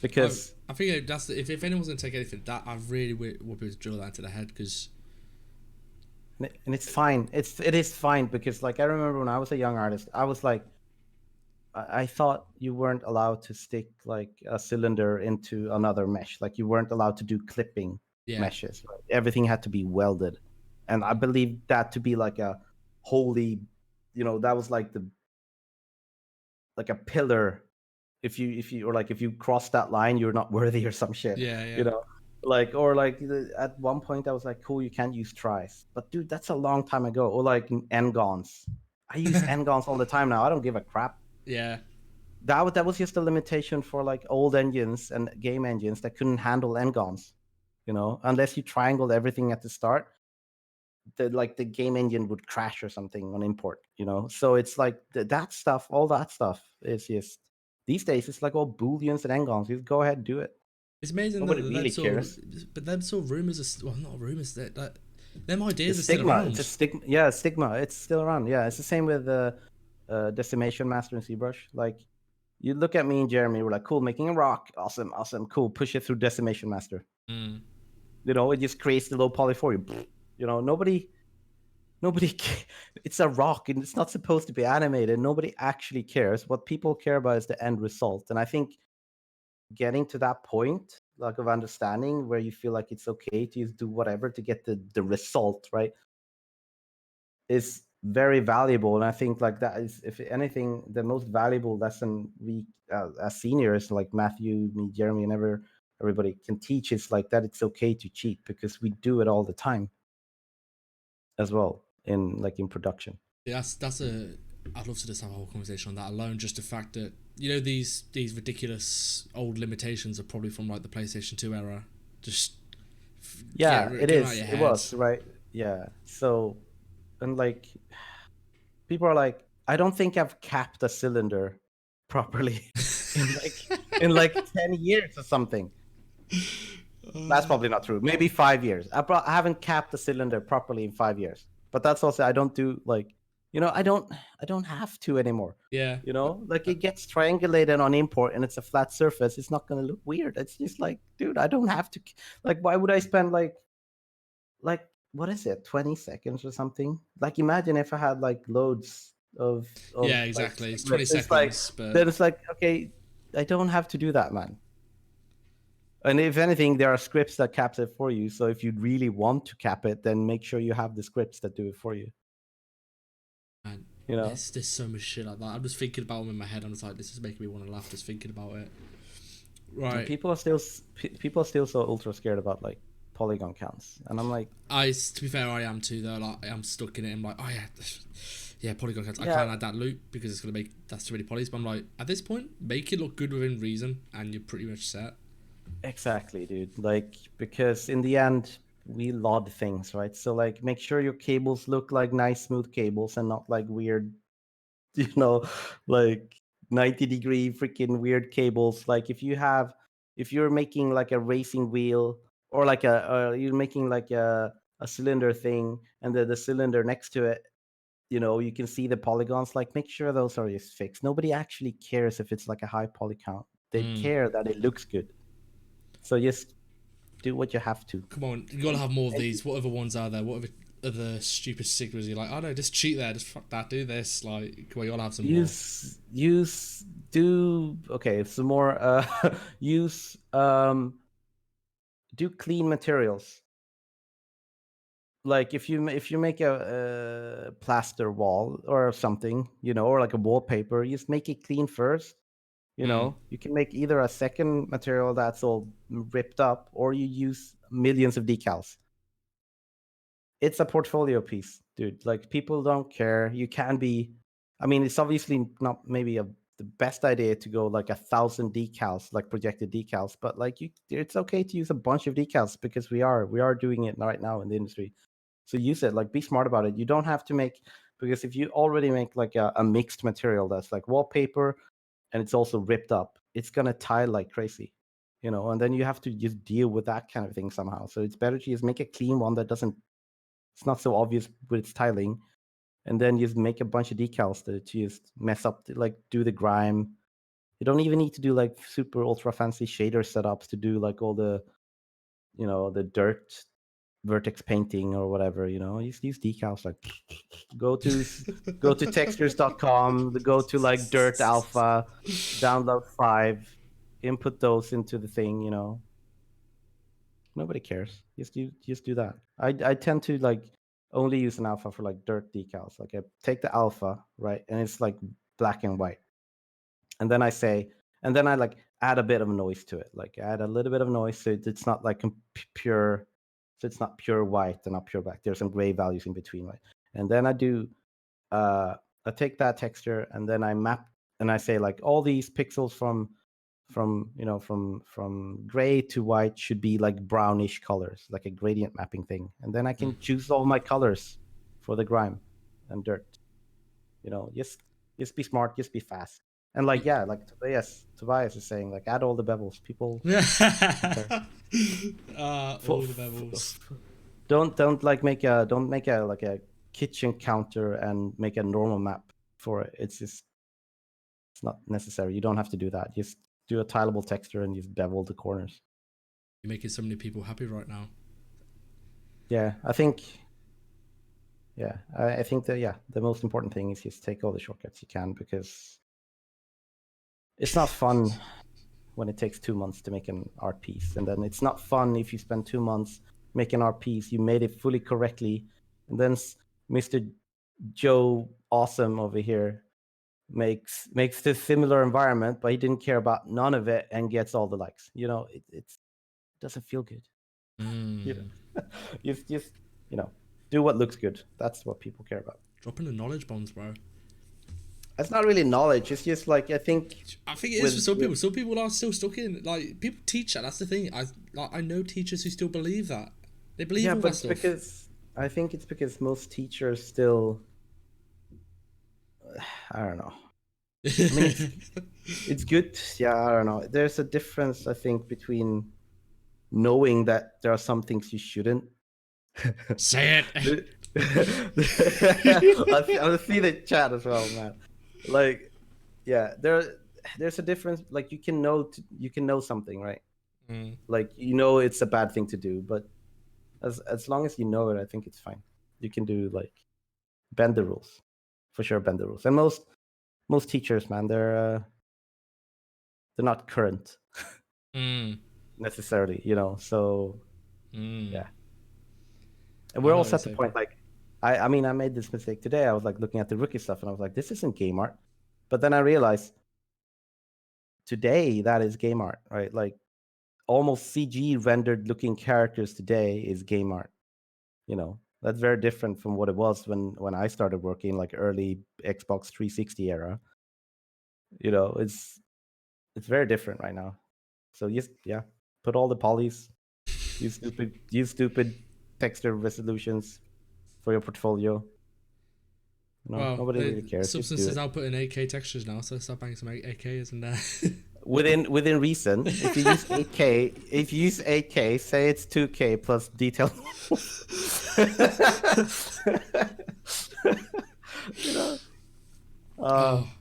Speaker 2: Because
Speaker 1: I think that's if anyone's gonna take anything, that I really want people to drill that into their head because
Speaker 2: and it's fine. It is fine because like I remember when I was a young artist, I was like I thought you weren't allowed to stick like a cylinder into another mesh. Like you weren't allowed to do clipping
Speaker 1: yeah.
Speaker 2: meshes. Right? Everything had to be welded, and I
Speaker 1: Mm-hmm.
Speaker 2: believe that to be like a holy, you know, that was like the like a pillar if you cross that line, you're not worthy or some shit.
Speaker 1: Yeah.
Speaker 2: Like, or like at one point I was like, cool, you can't use tries, but dude, that's a long time ago. Or like ngons. I use ngons all the time now. I don't give a crap.
Speaker 1: Yeah.
Speaker 2: That was just a limitation for like old engines and game engines that couldn't handle ngons. Unless you triangled everything at the start, the game engine would crash or something on import. So it's like that stuff, all that stuff is just, these days it's like all booleans and ngons. You just go ahead and do it.
Speaker 1: It's amazing
Speaker 2: Nobody
Speaker 1: that
Speaker 2: really cares.
Speaker 1: but them sort of rumors are, well, not rumors, that them ideas
Speaker 2: It's
Speaker 1: are still
Speaker 2: stigma.
Speaker 1: around.
Speaker 2: It's a stigma. Yeah, stigma. It's still around. Yeah, it's the same with Decimation Master and ZBrush. Like, you look at me and Jeremy, we're like, cool, making a rock, awesome, cool, push it through Decimation Master. It just creates the low poly for you. Nobody. It's a rock, and it's not supposed to be animated. Nobody actually cares. What people care about is the end result. And I think getting to that point, like, of understanding where you feel like it's okay to just do whatever to get the result, right, is very valuable. And I think like that is, if anything, the most valuable lesson we as seniors, like Matthew, me, Jeremy, and everybody can teach is like that it's okay to cheat, because we do it all the time as well in production.
Speaker 1: Yeah, I'd love to just have a whole conversation on that alone. Just the fact that these ridiculous old limitations are probably from like the PlayStation 2 era. Just
Speaker 2: Yeah,
Speaker 1: get them out of your
Speaker 2: it
Speaker 1: head.
Speaker 2: was, right? Yeah. So, and like, people are like, I don't think I've capped a cylinder properly in like 10 years or something. That's probably not true. Maybe 5 years. I haven't capped the cylinder properly in 5 years. But that's also, I don't do like, I don't have to anymore.
Speaker 1: Yeah.
Speaker 2: Like, it gets triangulated on import and it's a flat surface. It's not going to look weird. It's just like, dude, I don't have to. Like, why would I spend like what is it, 20 seconds or something? Like, imagine if I had like loads of
Speaker 1: yeah, exactly.
Speaker 2: Like,
Speaker 1: it's 20
Speaker 2: it's like,
Speaker 1: seconds, but
Speaker 2: then it's like, okay, I don't have to do that, man. And if anything, there are scripts that caps it for you. So if you really want to cap it, then make sure you have the scripts that do it for you.
Speaker 1: man,
Speaker 2: You know,
Speaker 1: there's so much shit like that. I'm just thinking about them in my head. I'm just like, this is making me want to laugh just thinking about it.
Speaker 2: and
Speaker 1: Right.
Speaker 2: people are still so ultra scared about like polygon counts, and I'm like,
Speaker 1: To be fair, I am too though. Like, I'm stuck in it. I'm like, oh yeah, yeah, polygon counts. I
Speaker 2: yeah,
Speaker 1: can't add that loop because it's gonna make that's too many polys. But I'm like, at this point, make it look good within reason, and you're pretty much set.
Speaker 2: exactly, dude. Like, because in the end, we LOD things, right? So like, make sure your cables look like nice, smooth cables and not like weird, like 90-degree freaking weird cables. Like, if you're making like a racing wheel, or like you're making like a cylinder thing, and the cylinder next to it, you can see the polygons. Like, make sure those are just fixed. Nobody actually cares if it's like a high poly count. They care that it looks good. So just do what you have to.
Speaker 1: Come on, you gotta have more of these. What other ones are there? What other stupid sigmas you're like, oh no, just cheat there, just fuck that, do this. Like, come on, you gotta have some more.
Speaker 2: Okay, some more. Use do clean materials. Like, if you make a plaster wall or something, or like a wallpaper, you just make it clean first. You can make either a second material that's all ripped up, or you use millions of decals. It's a portfolio piece, dude. Like, people don't care. You can be, I mean, it's obviously not maybe the best idea to go like 1,000 decals, like projected decals, but like, it's okay to use a bunch of decals, because we are doing it right now in the industry. So use it. Like, be smart about it. You don't have to make, because if you already make like a mixed material that's like wallpaper and it's also ripped up, it's gonna tile like crazy, and then you have to just deal with that kind of thing somehow. So it's better to just make a clean one that doesn't, it's not so obvious with its tiling, and then just make a bunch of decals to just mess up, like do the grime. You don't even need to do like super ultra fancy shader setups to do like all the, the dirt vertex painting or whatever. Use decals. Like, go to textures.com, go to like dirt alpha, download 5, input those into the thing. Nobody cares. Just do that. I tend to like only use an alpha for like dirt decals. Like, I take the alpha, right, and it's like black and white, and then I say, and then I like add a bit of noise to it, like add a little bit of noise so it's not like pure, so it's not pure white and not pure black. There's some gray values in between, right? And then I do I take that texture and then I map and I say like all these pixels from gray to white should be like brownish colors, like a gradient mapping thing. And then I can choose all my colors for the grime and dirt. Just be smart, just be fast. And like like Tobias is saying, like add all the bevels. People
Speaker 1: all the bevels.
Speaker 2: Don't like make a like a kitchen counter and make a normal map for it. It's not necessary. You don't have to do that. Just do a tileable texture and just bevel the corners.
Speaker 1: You're making so many people happy right now.
Speaker 2: Yeah, I think. Yeah, I think that the most important thing is just take all the shortcuts you can, because it's not fun when it takes 2 months to make an art piece, and then it's not fun if you spend 2 months making an art piece, you made it fully correctly, and then Mr. Joe Awesome over here makes this similar environment, but he didn't care about none of it and gets all the likes. It doesn't feel good. Just do what looks good. That's what people care about.
Speaker 1: Dropping the knowledge bombs, bro.
Speaker 2: It's not really knowledge. It's just like I think
Speaker 1: it is for some people. Some people are still stuck in, like, people teach that. That's the thing. I know teachers who still believe that. They believe all that stuff.
Speaker 2: Because I think it's because most teachers still, I don't know. I mean, it's good. Yeah, I don't know. There's a difference, I think, between knowing that there are some things you shouldn't.
Speaker 1: Say it.
Speaker 2: I'll see the chat as well, man. Like, yeah, there's a difference. Like, you can know something, right? Like, it's a bad thing to do, but as long as you know it, I think it's fine. You can do, like, bend the rules, for sure. Bend the rules. And most teachers, man, they're not current necessarily, so yeah. And we're also at the point, like, I mean, I made this mistake today. I was like looking at the rookie stuff and I was like, this isn't game art. But then I realized today that is game art, right? Like, almost CG rendered looking characters today is game art. That's very different from what it was when I started working, like early Xbox 360 era. It's very different right now. So put all the polys, use stupid texture resolutions for your portfolio. Nobody really cares.
Speaker 1: Substance is outputting 8K textures now, so start banging some 8Ks in there.
Speaker 2: Within reason. If you use 8K, say it's 2K plus detail.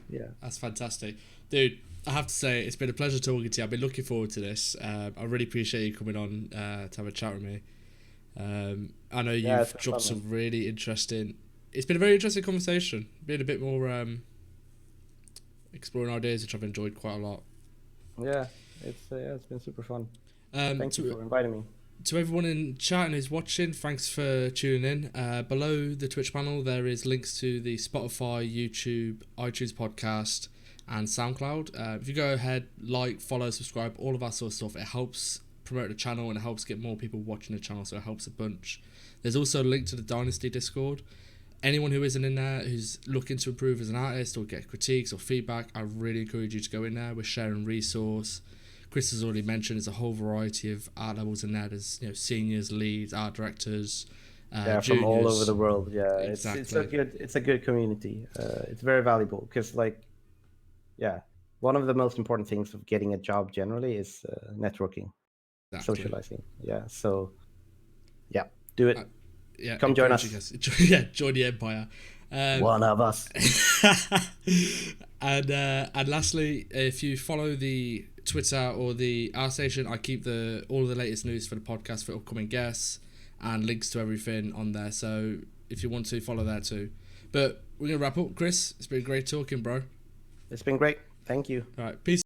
Speaker 2: Yeah,
Speaker 1: that's fantastic, dude. I have to say, it's been a pleasure talking to you. I've been looking forward to this. I really appreciate you coming on to have a chat with me. I know you've dropped some really interesting. It's been a very interesting conversation. Been a bit more exploring ideas, which I've enjoyed quite a lot.
Speaker 2: Yeah, it's been super fun. Thank you for inviting me.
Speaker 1: To everyone in chat and who's watching, thanks for tuning in. Below the Twitch panel, there is links to the Spotify, YouTube, iTunes podcast, and SoundCloud. If you go ahead, follow, subscribe, all of that sort of stuff, it helps promote the channel and it helps get more people watching the channel, so it helps a bunch. There's also a link to the Dynasty Discord. Anyone who isn't in there, who's looking to improve as an artist or get critiques or feedback, I really encourage you to go in there. We're sharing resource. Chris has already mentioned there's a whole variety of art levels in there. There's seniors, leads, art directors,
Speaker 2: juniors, from all over the world. Yeah, exactly. It's a good community. It's very valuable because, like, one of the most important things of getting a job generally is networking, socializing. Yeah, so do it. Come join us.
Speaker 1: Join the empire.
Speaker 2: One of us.
Speaker 1: And lastly, if you follow the Twitter or the artstation, I keep all of the latest news for the podcast for upcoming guests and links to everything on there. So if you want to, follow there too. But we're gonna wrap up, Chris. It's been great talking, bro.
Speaker 2: It's been great. Thank you.
Speaker 1: All right, peace.